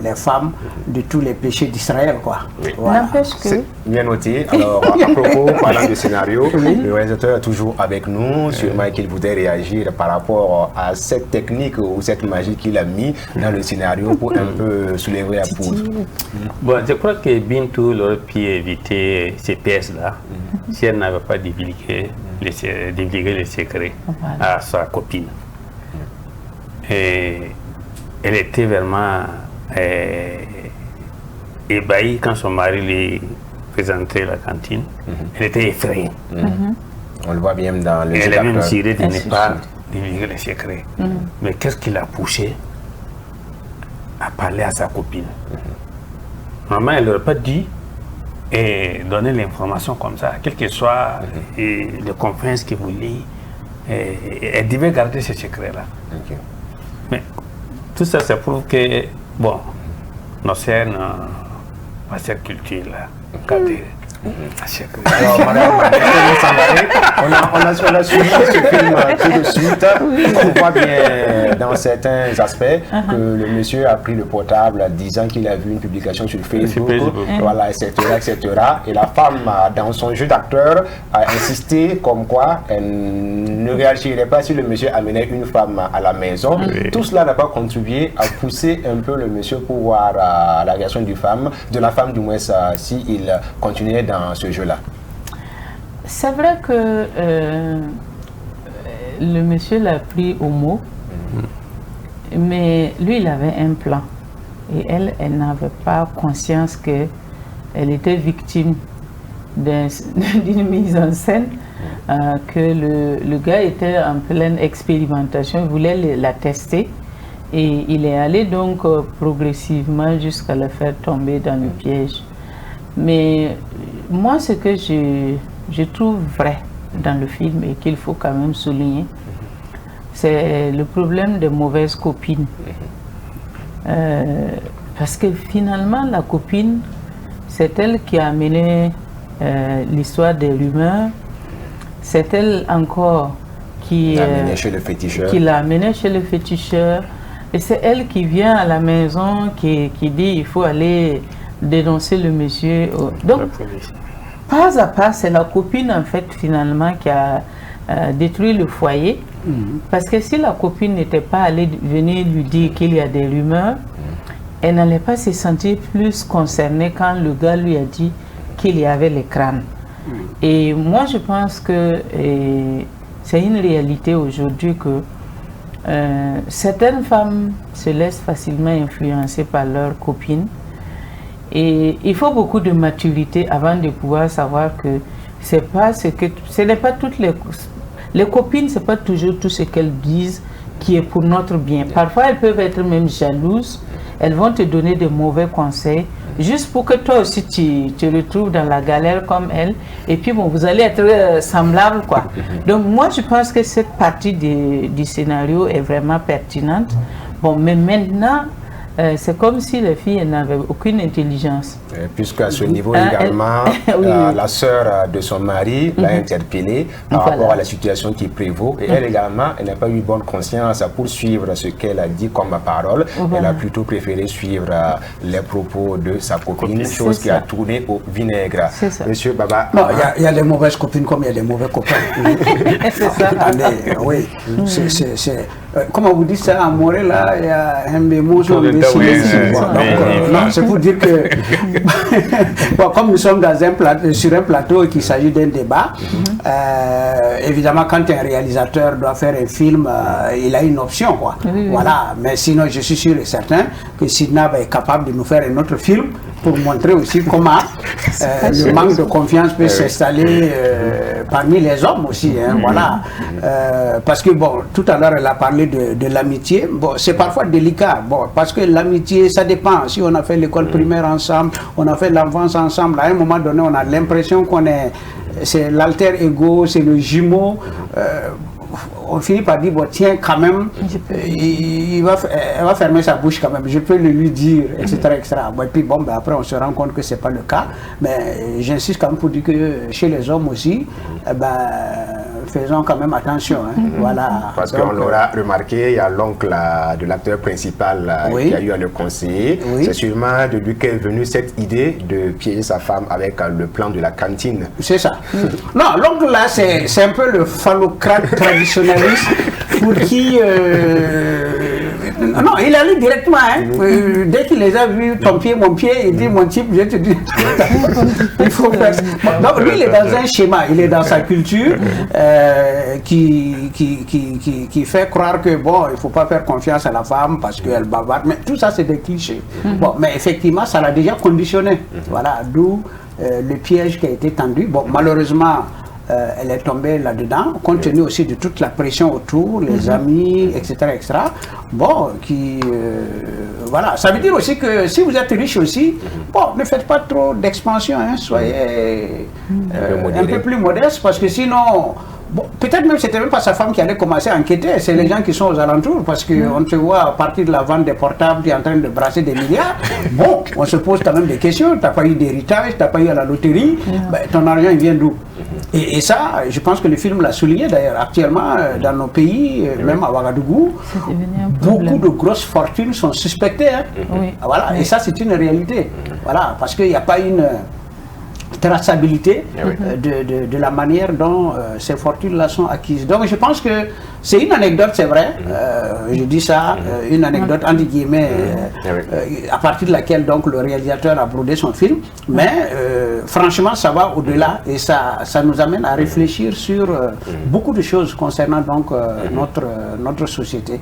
les femmes de tous les péchés d'Israël, quoi. Voilà. N'empêche que... Bien noté. Alors, à propos, parlant du scénario, le réalisateur est toujours avec nous, sûrement qu'il voudrait réagir par rapport à cette technique ou cette magie qu'il a mis dans le scénario pour un peu soulever la poudre. Bon, je crois que Bintou aurait pu éviter ces pièces-là si elle n'avait pas divulgué les secrets à sa copine. Et elle était vraiment ébahie quand son mari lui présentait la cantine. Elle était effrayée. On le voit bien dans le... Elle a même tiré de ne pas divulguer les secrets. Mais qu'est-ce qui l'a poussé à parler à sa copine? Maman, elle n'aurait pas dit et donner l'information comme ça, quelles que soient les conférences qu'il voulait. Elle devait garder ce secret-là. Mais tout ça, c'est pour que, bon, nos sœurs n'ont pas cette culture-là. Alors, madame, on a suivi ce film tout de suite. On voit bien dans certains aspects que le monsieur a pris le portable disant qu'il a vu une publication sur Facebook, voilà, etc., etc. Et la femme, dans son jeu d'acteur, a insisté comme quoi elle ne réagirait pas si le monsieur amenait une femme à la maison. Tout cela n'a pas contribué à pousser un peu le monsieur pour voir la réaction de la femme du moins, s'il continuait dans ce jeu-là. C'est vrai que le monsieur l'a pris au mot, mais lui, il avait un plan. Et elle n'avait pas conscience qu'elle était victime d'une mise en scène, que le gars était en pleine expérimentation, il voulait la tester. Et il est allé donc progressivement jusqu'à le faire tomber dans le piège. Mais moi, ce que je trouve vrai dans le film et qu'il faut quand même souligner, c'est le problème des mauvaises copines. Parce que finalement, la copine, c'est elle qui a amené l'histoire des rumeurs. C'est elle encore qui l'a amené chez le féticheur. Et c'est elle qui vient à la maison, qui dit il faut aller dénoncer le monsieur. Donc, pas à pas, c'est la copine en fait finalement qui a détruit le foyer. Parce que si la copine n'était pas allée venir lui dire qu'il y a des rumeurs, elle n'allait pas se sentir plus concernée quand le gars lui a dit qu'il y avait les crânes. Et moi je pense que c'est une réalité aujourd'hui que certaines femmes se laissent facilement influencer par leurs copines. Et il faut beaucoup de maturité avant de pouvoir savoir que ce n'est pas toutes les copines, c'est pas toujours tout ce qu'elles disent qui est pour notre bien. Parfois, elles peuvent être même jalouses. Elles vont te donner de mauvais conseils juste pour que toi aussi tu te retrouves dans la galère comme elle. Et puis bon, vous allez être semblables quoi. Donc moi, je pense que cette partie du scénario est vraiment pertinente. Bon, mais maintenant, c'est comme si les filles n'avaient aucune intelligence. Puisqu'à ce niveau également, la sœur de son mari l'a interpellée par rapport à la situation qui prévaut. Et elle également, elle n'a pas eu bonne conscience à poursuivre ce qu'elle a dit comme parole. Elle a plutôt préféré suivre les propos de sa copine, chose qui a tourné au vinaigre. Monsieur Baba. Il y a des mauvaises copines comme il y a des mauvais copains. C'est ça. Attendez, oui. Comment vous dites ça à Morel, là, il y a un bémol sur le c'est pour dire que bon, comme nous sommes sur un plateau et qu'il s'agit d'un débat, évidemment quand un réalisateur doit faire un film, il a une option quoi. Voilà, mais sinon je suis sûr et certain que Sidna est capable de nous faire un autre film pour montrer aussi comment le manque de confiance peut s'installer parmi les hommes aussi, hein, voilà. Parce que bon, tout à l'heure elle a parlé de l'amitié. Bon, c'est parfois délicat, bon, parce que l'amitié, ça dépend. Si on a fait l'école primaire ensemble, on a fait l'enfance ensemble, à un moment donné, on a l'impression qu'on est, c'est l'alter ego, c'est le jumeau. On finit par dire, bon, tiens, quand même, elle va fermer sa bouche quand même, je peux le lui dire, etc. etc. Bon, et puis, bon, ben, après, on se rend compte que ce n'est pas le cas. Mais j'insiste quand même pour dire que chez les hommes aussi, faisons quand même attention. Hein, voilà. Parce qu'on l'aura remarqué, il y a l'oncle de l'acteur principal qui a eu à le conseiller. C'est sûrement de lui qu'est venue cette idée de piéger sa femme avec le plan de la cantine. C'est ça. Non, l'oncle là, c'est un peu le phallocrate traditionnaliste pour qui... non, il allait directement. Hein, dès qu'il les a vus, ton pied, mon pied, il dit, mon type, je te dis, il faut faire ça. Donc lui, il est dans un schéma, il est dans sa culture qui fait croire que, bon, il ne faut pas faire confiance à la femme parce qu'elle bavarde. Mais tout ça, c'est des clichés. Bon, mais effectivement, ça l'a déjà conditionné. Voilà, d'où le piège qui a été tendu. Bon, malheureusement, elle est tombée là-dedans, compte tenu aussi de toute la pression autour, les amis, etc., etc. Bon, voilà. Ça veut dire aussi que si vous êtes riche aussi, bon, ne faites pas trop d'expansion, hein, soyez un peu plus modeste, parce que sinon... Bon, peut-être même c'était même pas sa femme qui allait commencer à enquêter, c'est les gens qui sont aux alentours, parce qu'on se voit à partir de la vente des portables, tu es en train de brasser des milliards. Bon, on se pose quand même des questions, tu n'as pas eu d'héritage, tu n'as pas eu à la loterie, ben, ton argent il vient d'où? Et ça, je pense que le film l'a souligné d'ailleurs, actuellement dans nos pays, même à Ouagadougou, beaucoup de grosses fortunes sont suspectées. Hein. Voilà, et ça c'est une réalité, voilà, parce qu'il n'y a pas une traçabilité de la manière dont ces fortunes-là sont acquises. Donc je pense que c'est une anecdote, c'est vrai, je dis ça, une anecdote entre guillemets, à partir de laquelle donc le réalisateur a brodé son film, mais franchement ça va au-delà et ça nous amène à réfléchir sur beaucoup de choses concernant donc notre société,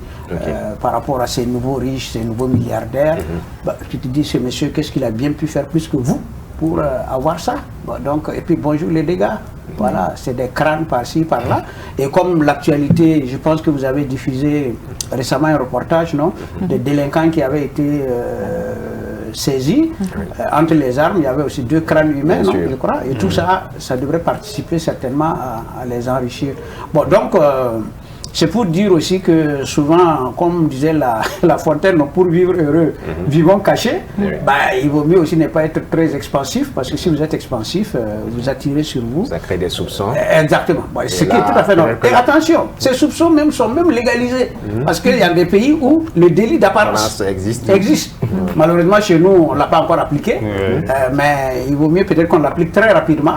par rapport à ces nouveaux riches, ces nouveaux milliardaires. Bah, tu te dis, ce monsieur, qu'est-ce qu'il a bien pu faire plus que vous pour avoir ça? Bon, donc, et puis bonjour les dégâts. Voilà, c'est des crânes par-ci, par-là. Et comme l'actualité, je pense que vous avez diffusé récemment un reportage, non, de délinquants qui avaient été saisis. Entre les armes, il y avait aussi 2 crânes humains, non, je crois. Et tout ça, ça devrait participer certainement à les enrichir. Bon, donc, C'est pour dire aussi que souvent, comme disait la Fontaine, pour vivre heureux, vivons cachés. Bah, il vaut mieux aussi ne pas être très expansif, parce que si vous êtes expansif, vous attirez sur vous. Ça crée des soupçons. Exactement. Bon, ce qui est tout à fait normal. Et attention, ces soupçons même sont même légalisés. Parce qu'il y a des pays où le délit d'apparence existe. Malheureusement, chez nous, on ne l'a pas encore appliqué. Mais il vaut mieux peut-être qu'on l'applique très rapidement.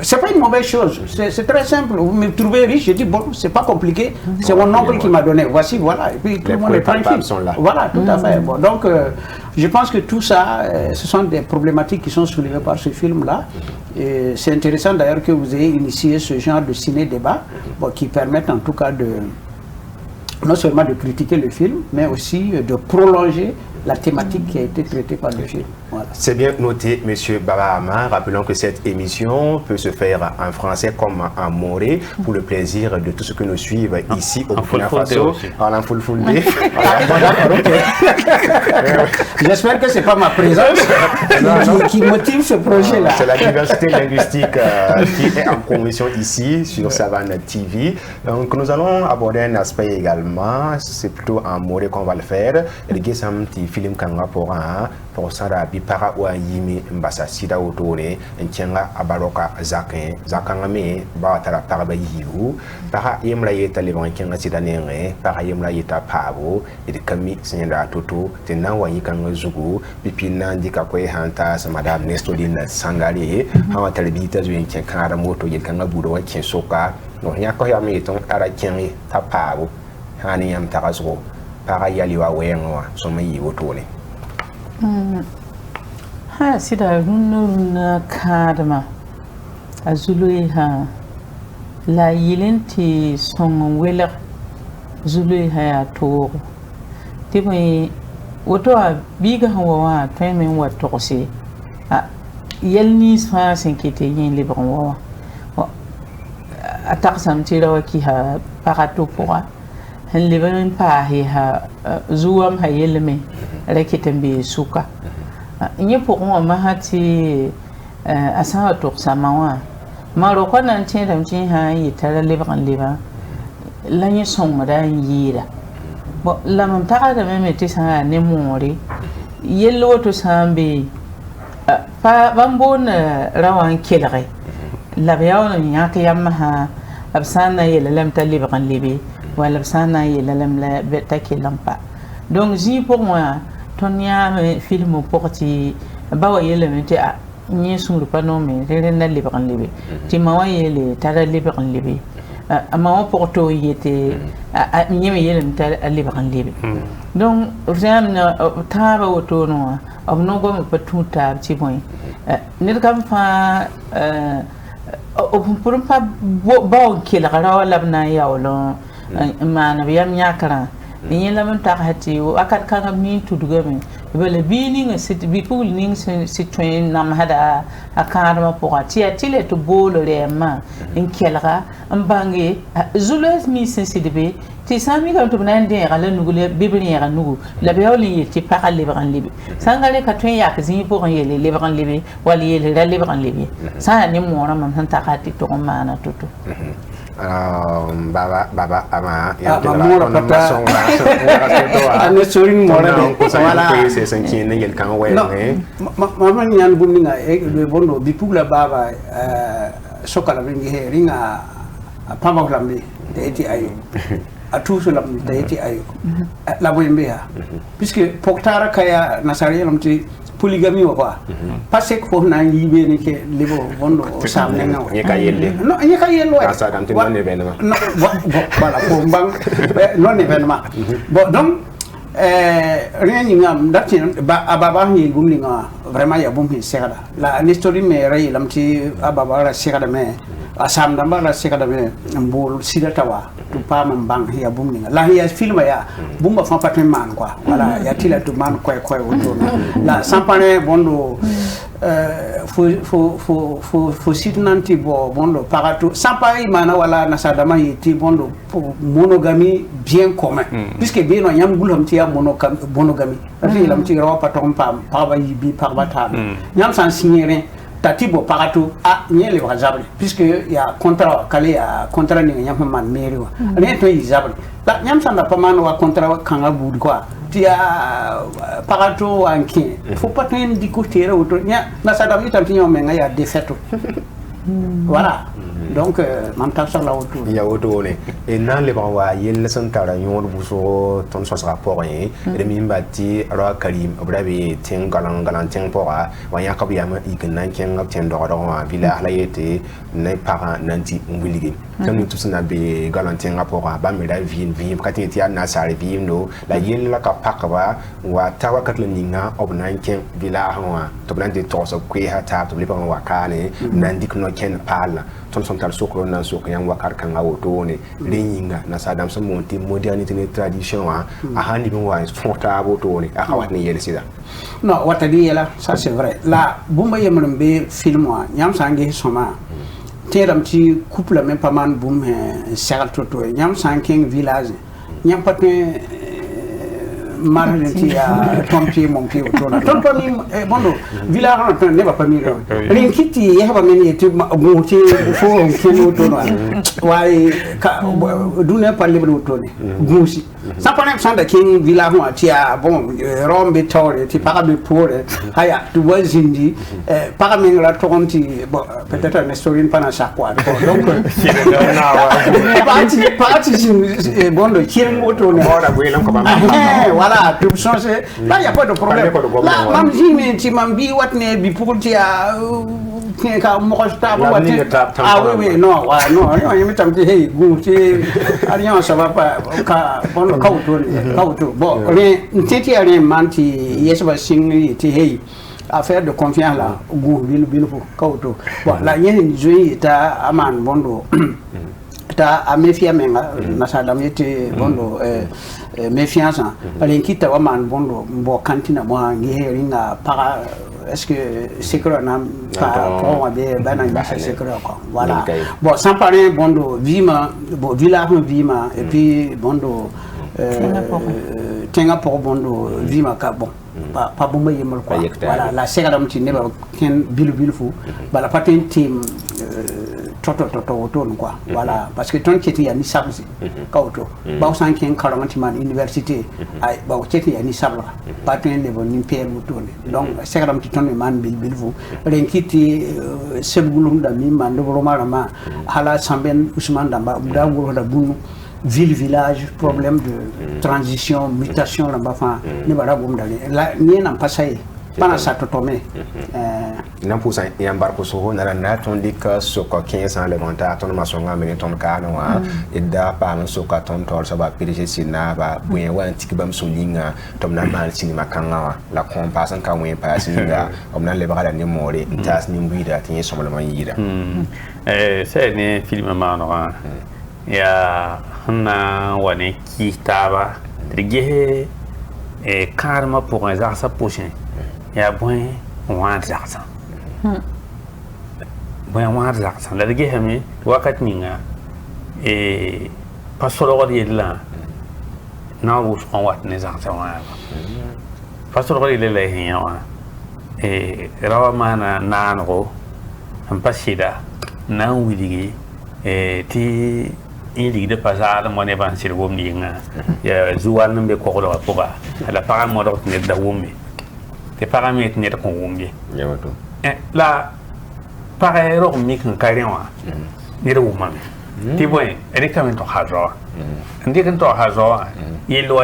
C'est pas une mauvaise chose. C'est très simple. Vous me trouvez riche, je dis, bon, c'est pas compliqué. C'est mon oncle qui m'a donné. Voici, voilà. Et puis tout le monde est tranquille. Voilà, tout à fait. Bon, donc, je pense que tout ça, ce sont des problématiques qui sont soulevées par ce film-là. C'est intéressant d'ailleurs que vous ayez initié ce genre de ciné-débat qui permettent en tout cas de non seulement de critiquer le film, mais aussi de prolonger la thématique qui a été traitée par le film. Voilà. C'est bien noté, Monsieur Baba Amar. Rappelons que cette émission peut se faire en français comme en moré pour le plaisir de tous ceux que nous suivent ici au Burkina Faso. En full day. J'espère que ce n'est pas ma présence qui motive ce projet-là. C'est la diversité linguistique qui est en promotion ici sur Savane TV. Donc nous allons aborder un aspect également. C'est plutôt en moré qu'on va le faire. Film kanga pour sara bi para wa yimi mbasa sida otore nkenga abaroka zakanga me ba tara para ba yiwu para yemla yeta le ban kenga sida nenge para yemla yeta pavo et kami senya toto tena wa yikanga zugu bipina ndika ko hanta sa madame Nestoline Sangali hawa telebita zu nkenga moto yekanga budo wa kensoka no nyako ya me ton ara kengi ta pavo hani yam tarazo para yaliwa wenwa soma yi wotole ha sida runuruna kadma azului ha la yilenti song wela zului ha ya to tibai woto a biga hawa taimen wato se a yelni fa senkete yin libran wa ataksam tirawa ki ha parato pora hen liban pa ha zuwam ha yelme rekitan bi suka nye pokon ma hati asawa to samawa maro kwanan tin ramjin ha yi tare liban liba lanye son madan yira bo lamam ta da me tisa ne mori yello to sambe pa bambon rawan kelre labiyaw nya kiyam ha absana yelalam taliban libi wala absana yelalam la betakilam pa donc ji pour moi tonya film porti bawa yelalam te ni sunu pano me rena liban libi ti mawa yele tara liban libi ama porto yete ni me yelam tara liban libi donc vraiment taba woto no abno go me patuta ti boy ne kam fa pour pas bon qu'il wala bna yawlo mana biyam nyakara ni la man ta hati akat kan min tudugame bele bini nga sit bi pul ning citoyen nam hada akarma pourati atile to bolo rema in kelra ambange zules mi sensidibe ti sami ga to nande gala nugule bibni ga nugu la bewli ti pakal libran libi sangale ka tun yak zin pour yele libran libi wali yele la libran libi sa ni mona man tan ta hati to mana tutu baba ama ya mora pata ane sorin mora de wala c'est senkin ngel kan we mama nyan bumninga e bondo bi pugla baba sokala bingi he ringa pama glambi de eti ayo atu sulam de eti ayo la boyembea puisque poktara kaya nasariya namti polygamie quoi parce que faut na yibe ni ke lebo bondo samne ngaw nyeka yelle no nyeka yelle wa ça dans ton événement non voilà pour bang non événement bon donc rien ni ngam dati ba ababa ni gumli nga vraiment ya bum hi sekada la histoire me ray lamti ababa ra sekada me asam damba la sekada me mbol sidatawa tu pa man bang ya bum ni la ya film ya bumba fa patin man quoi voilà ya tila tu man koy woto la sampane bondo faut situnanti bo bondo parato sampai mana wala nasadama yiti bondo monogamie bien commun puisque bien no nyam gulam ti ya monogamie ri lam ti rawa patom pam pa ba yibi pa ba ta nyam san signere tatibo parato a nye le razable puisque il y a contrat calé à contrat ni nyam man mairie wa rien to izable la nyam sanda pas man wa contrat kanga bud quoi tu as parato anki faut pas tenir di côté auto nya na sada mi tanti nyom nga ya défaite voilà donc man ta sa la auto ya auto ne et nan le ban wa yel san tara yon buso ton so rapport yin de mi mbati ra karim obrabe ten galan ten pora wa ya ka biya ma ignan ken ngap ten do wa villa la yete ne para nanti nguligi tan tu sna be galan ten pora ba mi da vin ka tin ti na sare vi no la yel la ka pakaba wa tawa katlo ninga obnan ken villa ha to blan de to so kwe ha ta to lipa wa kane nandik no ken pala ton son tal sokro nan sok yang wakar kan auto ne lenyinga na sadam so monti modernité ne tradition a hani bin wa fonta auto ne a hawat ne yele sida non wata di yela ça c'est vrai la bumba yemrem be film wa nyam sangi soma teram ti couple même pas man bum segal toto nyam sanking village nyam patne marenti ya tompi mon pied autour tompi bondo village on ne va pas miro rinkiti ya ba meni ti gonti fo kilo to no wai ka dune palle bu to ne gonsi ça par exemple da king village on ti a bon rombe tore ti para be pore haya tu wazindi para mengra to konti peut-être une story pas na chaque fois donc parti bondo king auto ne voilà tu changer là y a pas de problème là mam jimi ti mambi watne bi pour ti a ka mo sta ba ah oui non non yemi tam ti hey gu ti rien ça va pas ka bon ka auto bon rien ti rien manti yesba sing ti hey affaire de confiance là gu bil ka auto bon là yen joyi ta aman bondo ta a méfier menga na sadam yete bondo méfiance ale kita wa man bondo mbo kantina mo ngi ringa para est-ce que secret na pa pour be bana ngi secret quoi voilà bon sans parler bondo vima bon village vima et puis bondo tenga pour bondo vima ka bon pas bomba yemal quoi voilà la secret ti ne ba ken bilu fu bala patin team toto auto quoi voilà parce que ton qui ya ni sabsi ka auto ba san ken karanti man université ay ba qui ya ni sabla patin le bon ni père auto donc sekram ti ton man bil fu ren kiti sebgulum da mi man do ma hala samben Ousmane Damba da ngoro da bunu ville village problème de transition mutation là ba fa ni bara gum dali la ni nan pasay pana sa to tomé nan pousa yambar ko so na na ton dik so ko 15 ans levantar ton ma so ngam ton kana wa edda pa man so ka ton tor so ba pdg sina ba buyen wa antiki bam so linga tom na man sinima kanga wa la compasan ka wen pa singa om nan le bagala ni more tas ni ngwida tin so mo man yida c'est ne film ma no ya na wane ki taba rige karma pour un za sa prochain ya bon wan zaksan bon wan zaksan la ge hami wakat ninga pasoro ri la na wo so wat ne zaksan wa pasoro ri le hiya wa rawa mana nango am pasida na wiligi ti il de pasada mo ne ban sir wom ninga ya zuwan be ko ko poga ala para mo do ne da wombe te paramètres ne ko wombe yawato la para ro mi kan kairewa ne do womma ti boy edicament to hazo ndikan to hazo yelo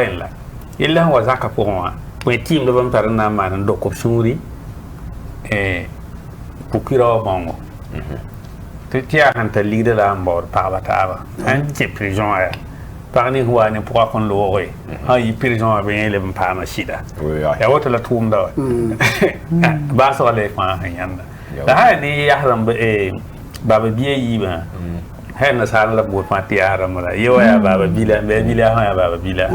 illa wa zaka ko wa po tim do ban parna man do ko suri procureur bongo tu as un leader là en bord par batava un petit prison par ni huwa ne pour qu'on l'aurait il prison a bien le pas machida ya wata la tumda ba so le fa yanda da ha ni ya haram baba biye yi ba ha na sala la bo pa ti haram la yo ya baba bila be bila ha ya baba bila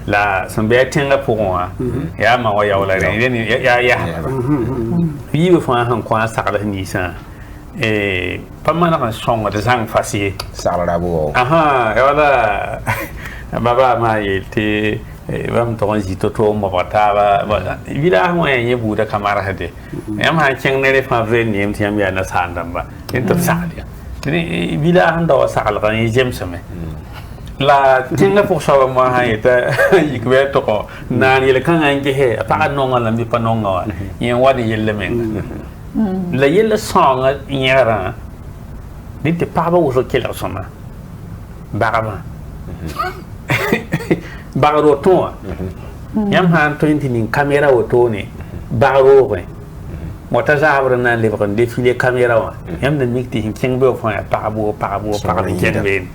la son be tenga pour moi ya ma wa ya wala ni ya yi be fa han kwa sakala ni sa pas mal de son de sang facile ça la bo aha voilà baba ma il était bam to ji to mo bata ba vila mo ye bu da kamar hade am ha cheng ne fa vre ni mtiam ya na sandam ba en to sadia ni vila han do sakal kan jem same la tinga pour sawa mo ha eta yikwe to ko nan yele kan an je he pa no ngala mi pa no ngawa yen wadi yelle men la yelle songa nyara ni te pa ba uso kela soma barama bagaro to yam han to intini camera auto ne bagaro ko mota zabra na le bakon défilé caméra wa yam na mikti hin kengbe fa pa bo kenbe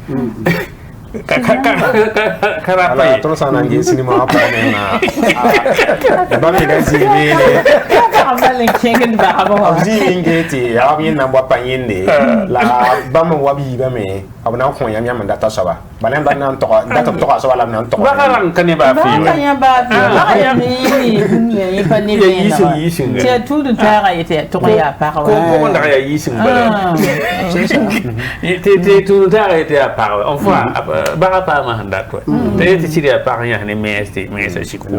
Ala to sana ngi cinema apa na ba mi ga zibi ne amale kengen ba ba zibi ngeti ya bi na bwa panyin ne la ba mo wabi ba me abuna ko yam yam data saba balan ba nan to data to so wala nan to ba kan kan ba fi ba kan ba fi la ya ni pa ni yi sin te tu du ta ga ite to ya pa ko nda ya yi sin ba te tu ta ga ite pa enfin ba pa ma handa to te ti ci ya pa ya ne me si ko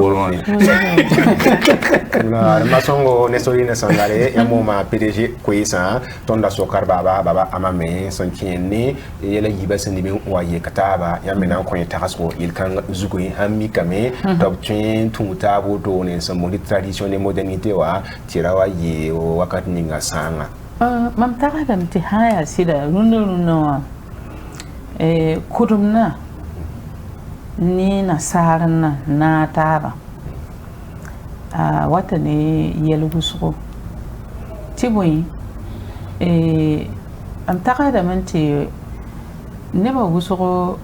na masongo ne sori ne sangare ya mo ma PDG Kwesa tonda sokar baba amame son kienne yela yiba sandi min waye kataba ya mena ko ta kasko il kan zugo hammi kame top twin tuta bo do ne so mo tradition et modernité wa tirawa ye wakati ninga sanga mam ta ga mti haya sida runo kudumna ni nasarna na taba wata ne yelu gusugo tiboyi am ta ga manti ne ba gusugo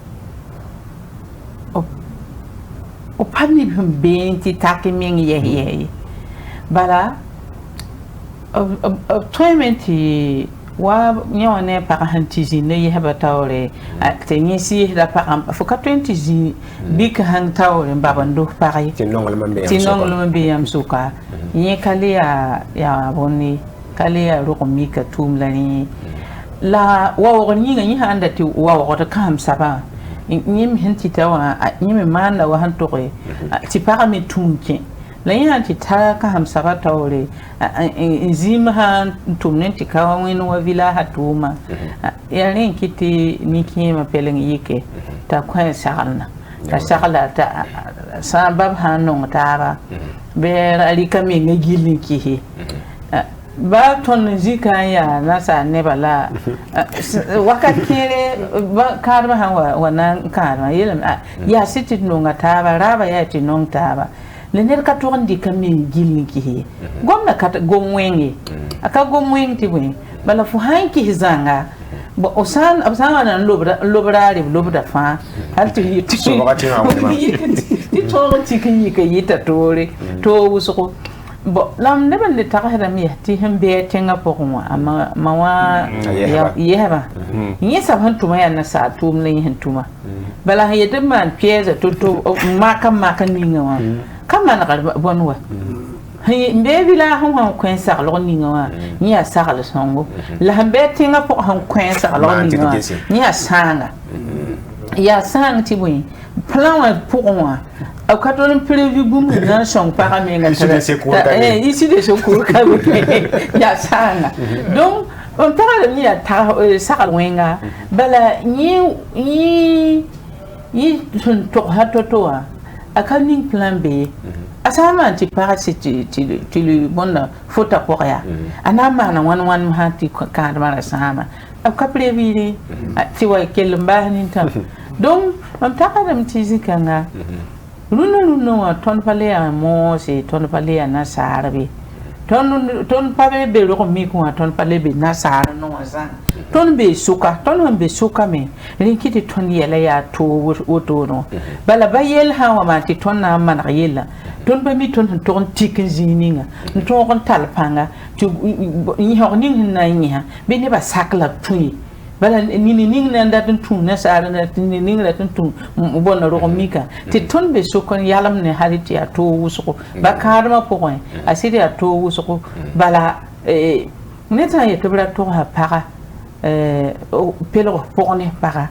o panni benti takimen ye bala toimenti wa nyone para hantizi ne ye haba tawre tenyi si da para foka 20 zi big hang tawre babando pare tinongol mambe yam suka ye kale ya bonni kale ya rokomika tumlani la wa ni ngi handa ti wa ta kam saba nyim hinti tawa nyim manda wa hantore ti para mi tunke la yan ti ta ka ham saba tawre zim han tumnen ti ka wani wa vila hatuma ya ren kiti ni kima pelen yike ta kwa sagalna ta sagala ta sabab hanon tara be alika mi ngilin kihi ba ton zika ya nasa ne bala wakati kere ba karma hawa wannan karma yelam ya siti nonga taba raba ya ti nong taba le ner ka to ndi kam min gilni ki gomna ka gomwenge aka gomweng ti bwe bala fu hanki hizanga bo osan absanga na lobra fa hal ti so wakati na ti to ti ki yita tore to usuko bo lam ne ban de ta ga mi ti hembe tenga pokwa ama mawa yeba ni sa han tuma ya na sa tum ne hin tuma bala ha yedem man pieza to maka ninga wa kama na bonwa he mbe bila han kwen sa lo ninga wa ni ya sa la songo la hambe tenga pok han kwen sa lo ninga wa ni ya sanga ti bui plan wa pokwa au katon prévu boum na son paramenga ici de secours ka ya sanga donc on parle ni ta sakal wenga bala ni sun to hatoto akaning plan B asama ti parasite ti le bona fota poria anama na wan hati ka mara sama au ka prévu ti wa kelmba ni tam donc on parle ti zikanga Runo ton pale a mo se ton pale a na sarbe ton pale be ro mi ko ton pale be na sar no azan ton be suka me rinkiti ton yela ya to woto no bala bayel ha wa ma ti ton na man yela ton ba mi ton tikin zininga ton talpanga ti ni ho ning na nya be ne ba sakla tui bala ni na ndatun tun na sara na ni na tun bona ro mika ti ton be sokon yalam ne hariti ya to wusuko ba karma ko ko asiri ya to wusuko bala neta ya tebra to ha para pelo pokone para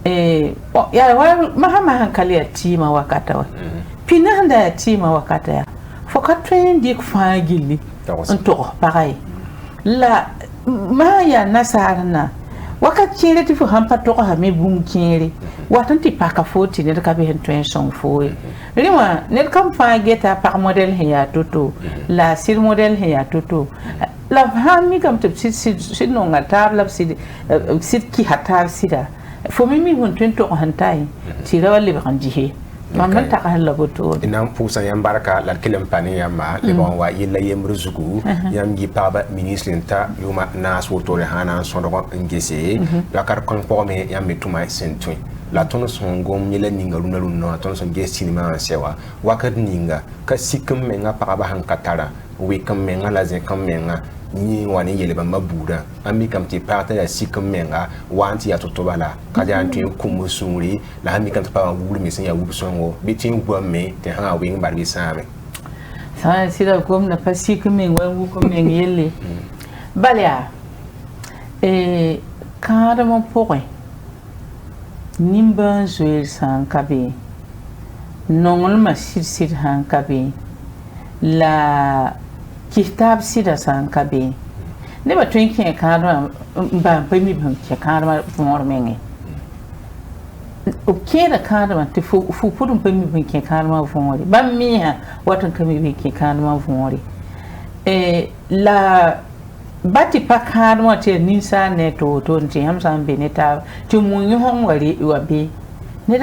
bon ya wa mahama hankali ya tima wakata wa pina handa ya tima wakata ya foka dik fa gilli onto pareil la ma ya nasarna wakat kire ti fo hampa to ha me bum kire watan ti paka foti ne ka be hen song fo rima ne kam fa geta par model ya toto la sir model ya toto la hami kam te sit no ngata la sit ki hatar sida fo mi hon to hantai ti rawali ban jihe man ta ka la boto inam pusa yam baraka la kilam pani yama le bon wa yilla yem ruzugu yam gi paba ministre ta yuma nas woto le hana sondo ngese yakar kon pome yam mituma sentui la tono son gom yela ninga luna luna tono son ge cinema sewa wakat ninga ka sikum menga paba hankatara we kam menga la ze kam menga ni wani yele ba mabura ami kam ti parta ya sikum menga wanti ya totobala kaja antu kumusuri la ami kam pa wulu misen ya wulu songo bitin gwa me te ha wing barbi same sa sira kom na pa sikum menga wu kom menga yele balya kada mo pokwe nimba zoel san kabe nongol ma sir han kabe la kitab sida san kabe ne ba tun kin kadma ba pa mi ban ke kadma for menge o ke da kadma te fu pudun pa mi ban ke kadma for ba mi ha watan ka mi ban ke kadma for la bati pa kadma te ninsa ne to nti hamsan be ne ta ti mun yi hon wari wa be ne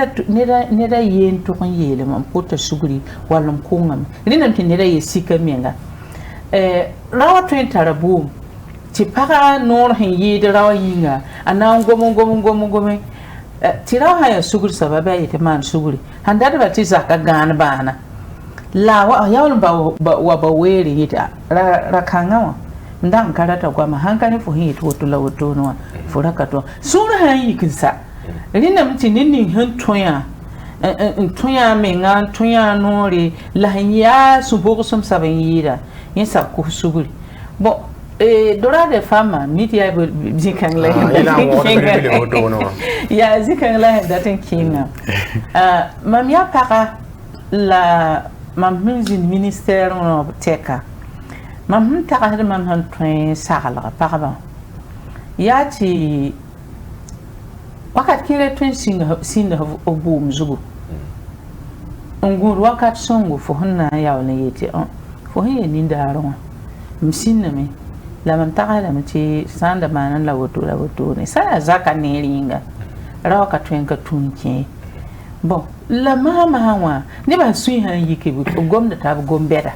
da yen to kon yele man pota suguri walum kongam rinan tin ne da yesika menga rawa tun tarabu ti paga nor hin yi da rawa yinga anan gomo ti rawa ya sugur sababa yete man suguri handa da ti zaka gan bana la wa yawon ba were yita rakangawa ndan karata kwa mahankani fo hin to lawo to no furaka to sura han yikinsa rina mti nini hin toya menga toya nori la ya subogo som saben yira yesa ko suguri bon dora de femme media zikan la ya zikan la datin kinga mam ya para la mam ministère no teka mam ta ka mam han train sala para ya ti wakat kire tun singa obu mzugu ngur wakat songo fo honna yawle yeti fo hiye ni daron msinna me la mam tagala mti sanda manan la woto ne sa zaka ne ringa rawa ka tun ka tunke bon la mama hawa ne ba sui han yike bu gomda ta bu gombeda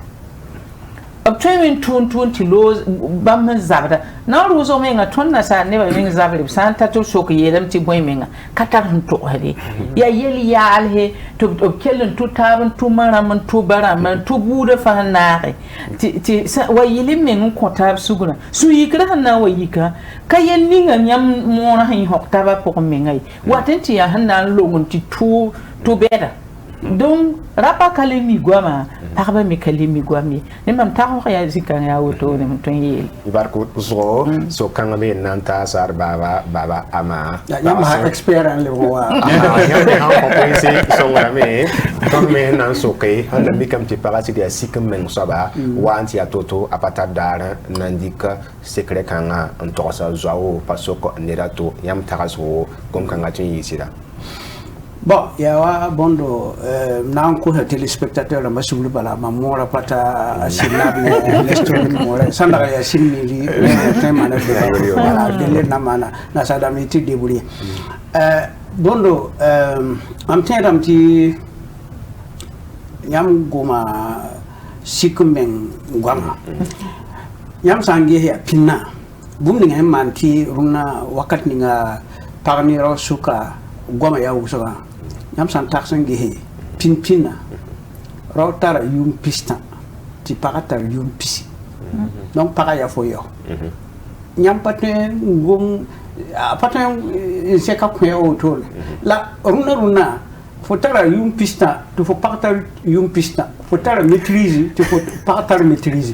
obtaining tun lo bam zabda na ruzo menga tonna sa ne ba menga zabri santa to so ko yelam ti boy menga katar to hade ya yeli ya alhe to kellen to taban to maram to baram to bude fa naare ti wa yeli menga ko tab suguna su yikra na wa yika kayel ninga nyam mona hin hokta ba ko menga watenti ya hanna longon ti to beda donc rapa kalemi gwama parba mi kalemi gwami ne mam ta ko ya zikan ya woto ne mton yi barko so kanga me nanta sar baba ama ya ma expert en le wa ya me ha ko pensi so ngara me comme me nan so ke handa mi kam ti parati dia sikam men soba wanti ya toto apata dara nandika secret kanga onto sa zao pasoko nerato yam taraso kom kanga tin yi sida. Bon, il y a bondo nan ko téléspectateur la masulu bala ma mora pata sinable l'estomac sandara ya simili tema na voilà dele na mana na sadamiti debuli bondo am tendam ti nyam goma sikumeng gwama nyam sangi ya pinna bumni ngam manti runa wakat ninga parmi rosuka gwama ya usoga yam san taksan gehe pin rotara yum pista ti paratar yum pisi donc para ya foyo nyam patin ngom patin se ka ko autour la runa fotara yum pista to fo paratar yum pista faut maîtriser, il faut pas maîtriser.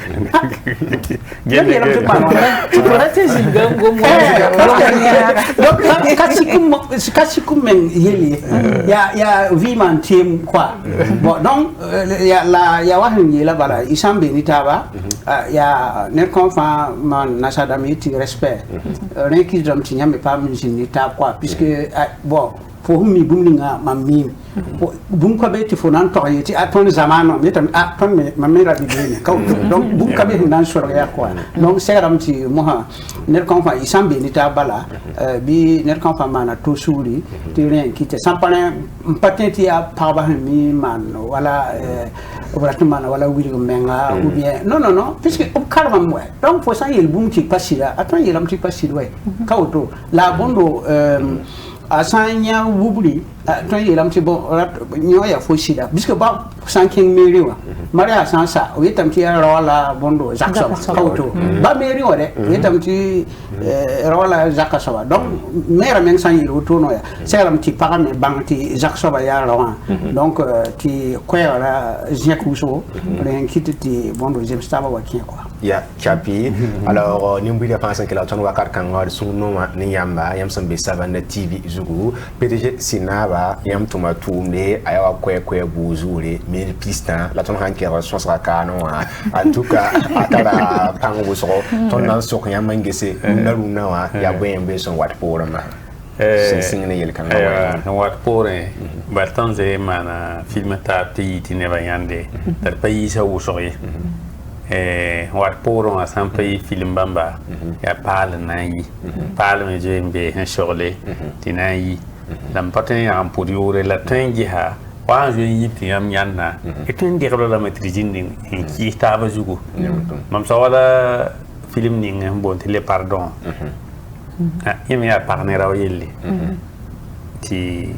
Tu pourrais te dire donc kasi kum men yeli ya vi man team quoi bon donc ya wahin yela bala isambe ni taba ya ne confant man nasadamiti respect rien qui dom ti nyame pas min ni taba quoi puisque bon pour mi bumlinga mammi bum ko be ti fonan to yeti aton zamano metam aton me la bidene ka donc bum ka be nan soro ya quoi donc c'est ram ti moha ner konfa isambe ni tabala bi ner konfa mana to suri ti rien qui te sampane patenti ya paba mi man wala wala wili menga ou bien non puisque au calme moi donc faut ça il bum ti pasira aton il am ti pasira ouais ka auto la bondo asanya wubuli ton yelam ti bon nyo ya fo shida biske ba sanking meri wa maria sansa o yetam ti rola bondo zakso auto ba meri wa de yetam ti rola zakso donc mera men san yiro to no ya selam ti parame bang ti zakso ba ya rawan donc ti kwera jekuso ren kititi bondo jemstaba wa kien quoi ya chapi alors ni mbili pense que la ton wakar kan ngor sunu ni yamba yam sambe savane tv zugu pdg sinaba yam tuma tumne ayawa kwe buzure mais pistan la ton han kera sosra kano en tout cas akara pango so ton nan so yam mangese naruna wa ya bwembe son wat porama sing yel kan wat pore baltanze mana filmata ti tineva yande dar pays sa usori wat poro a sampai film bamba ya pal nayi pal me je mbe hen shorle tinayi lam patin ya ampuriore la tangi ha wa je yiti yam yanna etin dirlo la maitrizin din ki taba zugo mam sawala film ni ngam tele pardon yemi ya parnera yelle ti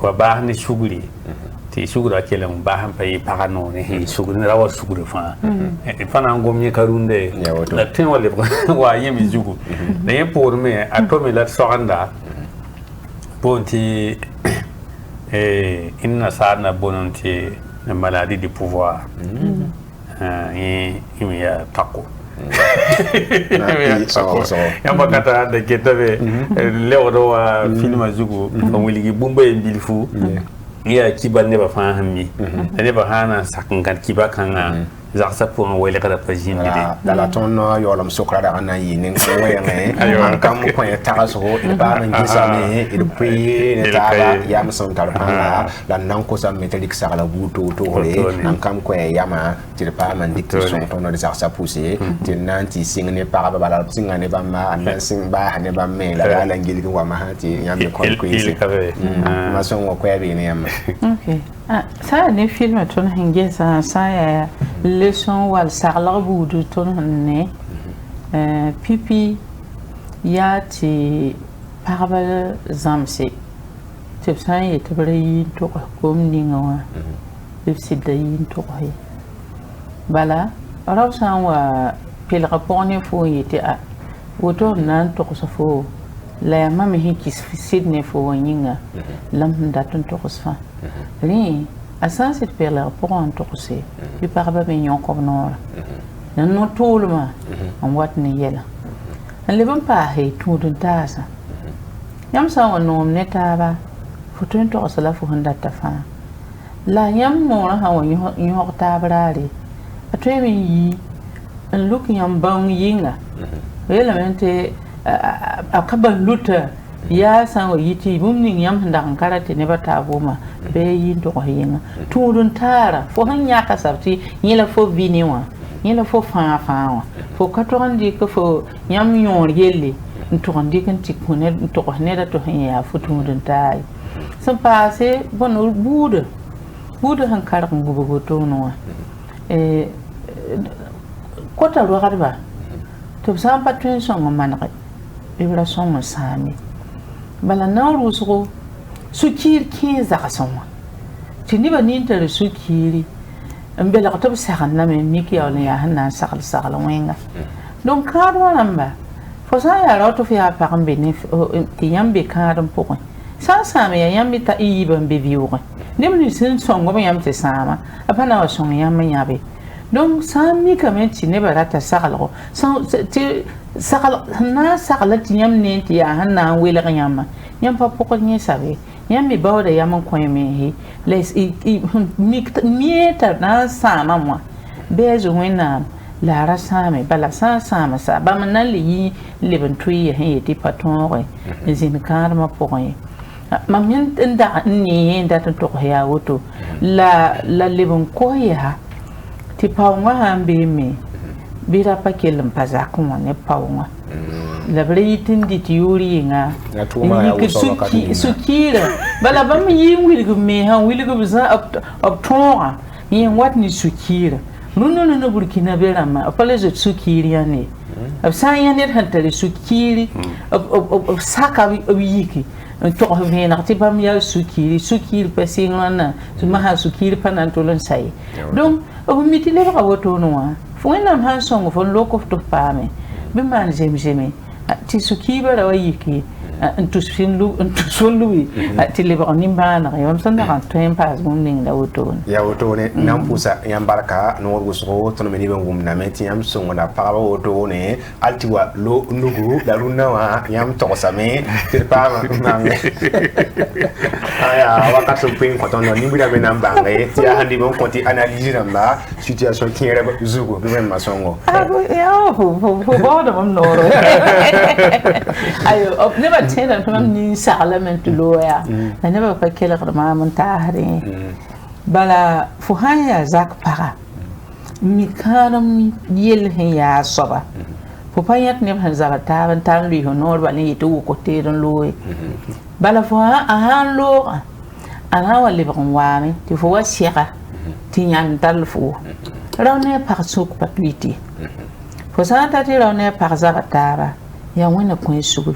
wa ba ni shuguri ti sugura kele mun ba han pay parano ne sugura ne rawa sugura fa e fana ngomye karunde la tin wale wa yemi zugu da yen pour me atome la soranda ponti inna sarna bononti la maladie du pouvoir il y a tako ya bakata da ketabe lewo film zugu on wiligi bumba en bilfu ya kiba ne ba fa hammi ne ba hana sakin kan kiba kan zaksa pour wele kada pajin de la ton yo lam sokra da na yi ne wayenge an kam ko ya taraso e ba nan gisane e pri ne tara ya mason tarpana la nan ko sa metalik sa la buto to re an kam ko ya ma tir pa man dikti son ton de zaksa pousser tin nan ti sing ne pa ba la sing ne ba ma an sing ba ne ba me la la ngili wa ma ha ti ya me ko isi ma son ko ya be ne ya OK ça ne film ton hinge ça ya leçon wal sarlar budu ton ne pipi ya ti parabal zamse te san ye te bari to ko ninga le sida yin to he bala araw san wa pil rapone fo yete a woto nan to ko fo la mama hi ki sidne fo yinga lam datun to ko fa ni asan sit per la pour en tourser du parba mignon comme non non tout le monde en wat ni yela en le bon pas he tout d'un tasa yam sa on neta ba futun to sala fu handa ta fa la yam mo ha wa yo ta brari atwe mi yi en look yam bang yinga realmente akaban luta ya san yiti bumni yam ndan karate ne bata boma be yin to hinga tudun tara fo hanya kasarti yila fo viniwa yila fo fa fo katondi ko fo yam yor yelle to ndi kan tikune to ne da to hanya fo tudun tai san passé bon bude han karam bugo to no kota ro garba to san patun son manaka ibra son sami bala na rusgo sukir 15 rasonwa tini ba ninta sukiri mbela ko sagan na me miki ya hanna sagal wenga donc kadwa namba fo sa ya rato fi a par benef ti yambe kadam pour sa me yambe ta iban be viure nem ni sin songo yam te sama apana wa song yam yabe donc sami kamen ti ne barata sakalo san ti sakal na sakalat yam ne ti ya hanna wela yam yam pa poko ni sabe yam mi bawda yam ko me he les mi ta na sama mo bezo wena la rasame bala sama sa ba manali leben tui he ti patore zin karma poye mamien nda ni nda to ya woto la leben koya ti paunga hambe me bira pa kelam pazako ne paunga la breyitin di tiuri nga ni sukira bala ba mi yingwilgo me ha wilgo za op tora yin wat ni sukira no burkina berama apale je sukiri yani ab sayane hantale sukiri ab saka wiki to vena ti bam ya sukiri pesingana tu maha sukiri panantolon sai donc ob mitile ba woto no fo na han songo fo loko to pame be man jemi ti sukiba ra wiki entus sulu ti le ba nimbana yom sanda kan tem pas ning da woto ya woto ne nam pusa yam baraka no gusro to no meni bangum na meti yam songo na pa woto ne altiwa lo nugu da runa wa yam to same ti pa ma aya wakati pin ko to no ni bida be nam bangai ti handi bon ko ti analyse namba situation ki re zugo be ma songo ya ho bodo mam no ayo op never tena to ni saglement loya na never pa kela ma montahri bala fu haya zak para mi kanam yel ya soba fu payat ne han zabata ban tan lui honor bali to ko te don loy bala fu han lo ana wali bon wami ti fu wasiqa ti nyam dal fu rawne par suk patwiti fu sa ta ti rawne par zabata ya wena ko sugu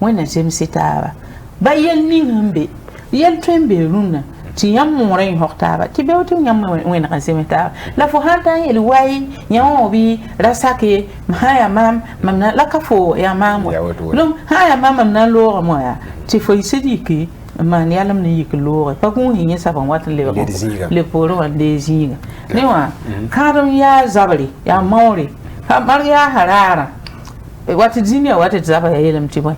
wena jem sitaba ba yel ningambe yel trembe runa ti yam moray hoktaba ti bewti yam wena kan semeta la fo hata yel way nyaobi rasake haya mam mamna la kafo ya mamu lum haya mam na lo moya ti fo isidiki man yalam ni yik lo pa ko hinya saban wat le poro an dezinga ne wa karam ya zabali ya mauri ha mar ya harara wati zinia wati zaba ya yelam tiboy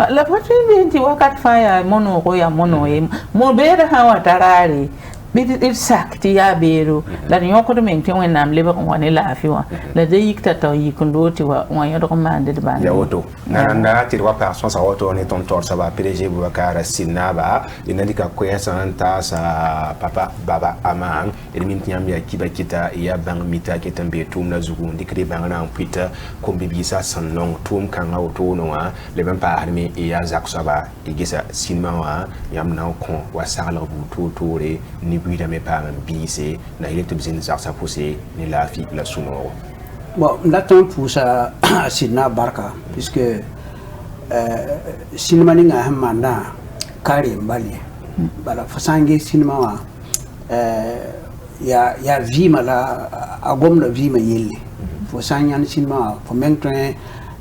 la pati binti wakat faya mono ko ya mono e mo bere ha watarari bit sakti ya beru la nyoko de menti wenam lebe ko woni la afiwa la de yikta to yikundoti wa yodo ko mande de bande ya woto nanda ti wa person sa woto ne ton tor sa ba PDG Boubacar Sinaba inandika ko yasanta sa papa baba amang e minti yam ya kiba kita ya bang mita ketambe tum na zugu ndikre bang na pita ko bibisa sannon tum kan auto no wa le ben pa armi ya zakso ba igisa sinma wa yam na ko wa sala bu tore ni buida me pa bise na ile to bizin zaksa poussé ni la fi la sunoro. Bon, l'attend pour ça Sidna Barka puisque cinéma ninga hamanda kari mbali bala fasange cinéma ya vima la agom la vima yelle fo sanyan cinéma fo mentren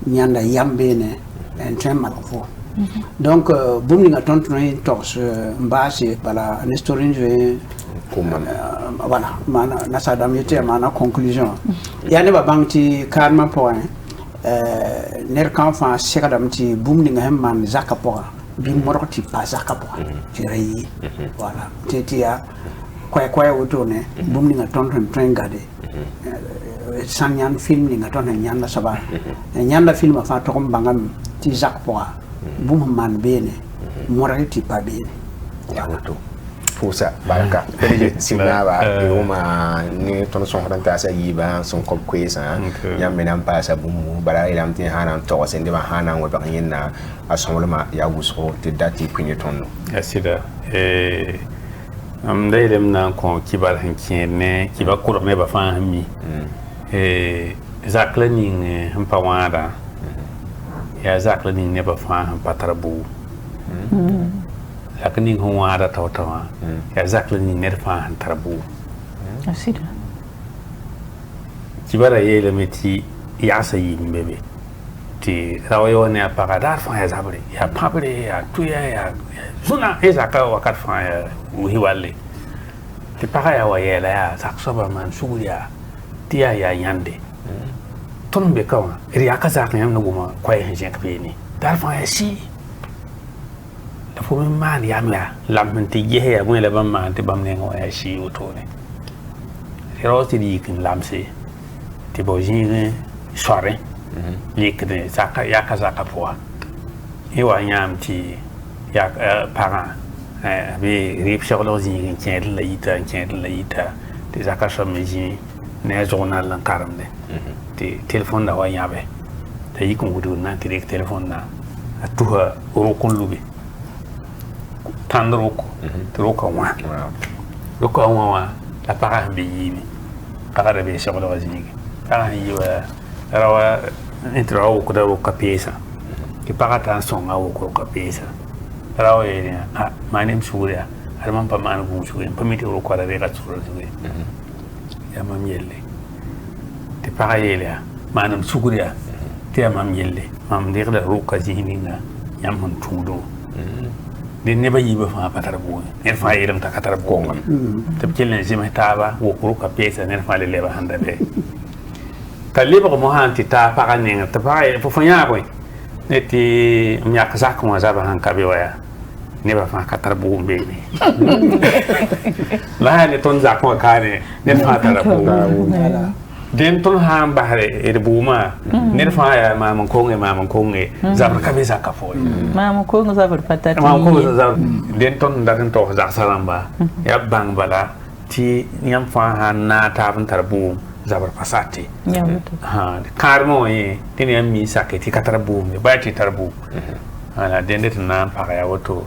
nyanda yambene en train malfo donc bumni nga tonton tos mbase bala un historien voilà mana nasadam yete mana conclusion yani ba bangti karma point ner kan fa sekadam ti bumni nga man zakapo bi moroti pa zakapo ti reyi voilà tetia kwa wotone bumni nga tonton train gade sanyan film ni nga tonton nyanda saba nyanda film fa to bangam ti zakapo bum man bene morati pa bene ya woto Pousa baraka PDG Sinaba yoma ni ton son ranta sa yiba son kop kwesa yam menam pa sa bumu bara ilam tin hanan to sende ba hanan wa ba yinna asomolma ya wuso te dati pinye tonno asida am daylem na ko kibar hankene kiba ko ne ba fa hammi zaklani ne pa wada ya zaklani ne ba fa patrabu lakini huwa ada tawa ya zaklani nerfa han tarabu asida kibara yele meti ya sayi mbebe ti rawayo ne apaka dar fa ya zabri ya pabre ya tuya ya zuna eza ka wakat fa ya uhiwale ti paga ya wa yela ya sak so ba man suguya ti ya yande ton be kawa ri aka sak nyam no guma kwai hin jen kpe ni dar fa ya si da fo men man ya mla lam ti ye ya mo le bam man ti bam ne ngo ya si o to ne ro ti di kin lam se ti bo jin soare likne saka ya ka saka po e wa nyam ti ya paga bi rip shoglo jin ken la ita ti saka so me jin ne journal lan karamde ti telephone da wa yabe ta yi kun gudu na ti telephone na atuha ro kon lubi tandro ko ro ko wa la paga bi yibi paga be shoglo jin paga yi wa rawa intro ko da ko pieza che paga tan son a ko pieza rawa e manem suria arman pa man gu su en pamiti ro ko da rega tsuro su ya mam yelle te paga yelle manam suria te mam yelle mam dir da ro ka jininga yam man tudo de ne ba yiba fa patar bu ne fa yelam ta katar bu ko te kelen jime taba wo ko ka pieza ne fa le ba handa be kalibre mo hanti ta paga ninga ta paga fo fanya ko ne ti myak zak mo za ba han ka be waya ne ba fa katar bu be ni la ne ton zak mo ka ne fa tar bu den ton han bahre e bu ma ne fa ya ma man konge za ba ka be zak ka fo ma man konge za ba patati ma konge za den ton da den to za salamba ya bang bala ti nyam fa han na ta ban tar bu zabar pasati ha karmo e tini ammi saketi katarabu ba ti tarbu ala dende na para ya woto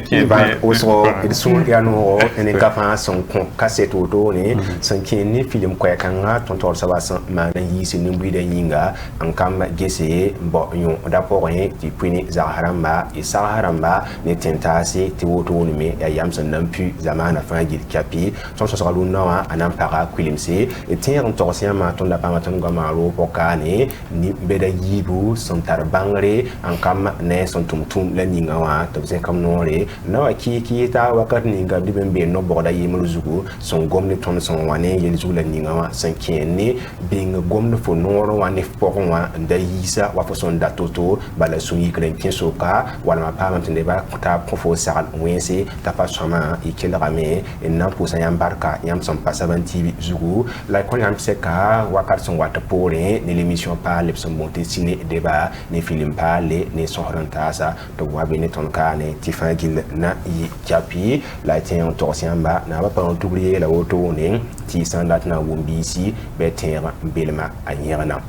ke ba oso ilsun ya no ene ka fa son kon cassette woto ne son kini film ko yakanga tontor sa ba san ma na yi sin ngui de yinga an kam gese bo yon da po yen ti puni za haramba e sa haramba ne tentasi ti woto ne me ya yam son nan pu zamana fa gil kapi son so lu na anan para kwilimse e tin on torsia ma ton da pa ma ton gama ro pokane ni beda yibu son tarbangre an kam ne son tum la ninga wa to se kam nore na wa ki ta wakat ninga diben be no boda yimul zugu son gomni ton son wane yel zu la ninga wa san kienne bing gomni fo noro wa ne fo wa nda yisa wa fo son datoto bala suyi kren kinso ka wala ma pa mantende ba ta profo sal wense ta pa chama e kelra me en pour sa yam barka yam son pasavanti zugu la ko yam se ka wakat son wata pore ne l'émission parle son monter ciné débat ne film parle ne son tasa to wabene ton kane tifagil na yi kapi la tien torsiamba na ba pa oublier la auto ne ti sandat na wombisi betera belma anyerna.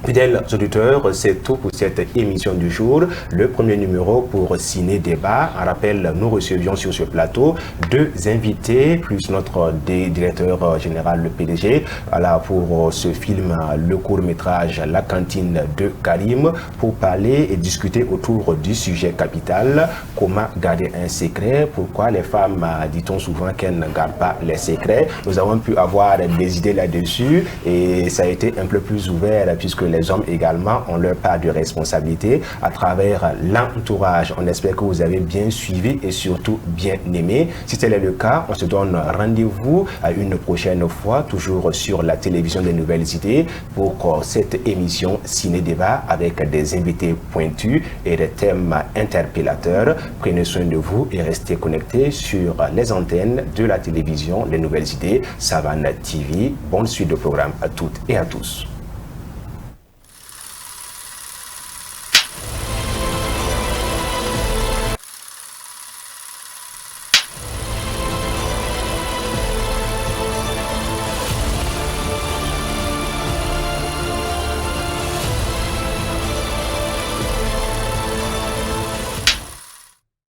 Fidèles auditeurs, c'est tout pour cette émission du jour. Le premier numéro pour Ciné Débat. En rappel, nous recevions sur ce plateau deux invités, plus notre directeur général, le PDG, voilà, pour ce film, le court-métrage La Cantine de Karim, pour parler et discuter autour du sujet capital, comment garder un secret, pourquoi les femmes, dit-on souvent qu'elles ne gardent pas les secrets. Nous avons pu avoir des idées là-dessus et ça a été un peu plus ouvert puisque les hommes également ont leur part de responsabilité à travers l'entourage. On espère que vous avez bien suivi et surtout bien aimé. Si tel est le cas, on se donne rendez-vous à une prochaine fois, toujours sur la télévision des Nouvelles Idées, pour cette émission Ciné Débat avec des invités pointus et des thèmes interpellateurs. Prenez soin de vous et restez connectés sur les antennes de la télévision Les Nouvelles Idées, Savane TV. Bonne suite de programme à toutes et à tous.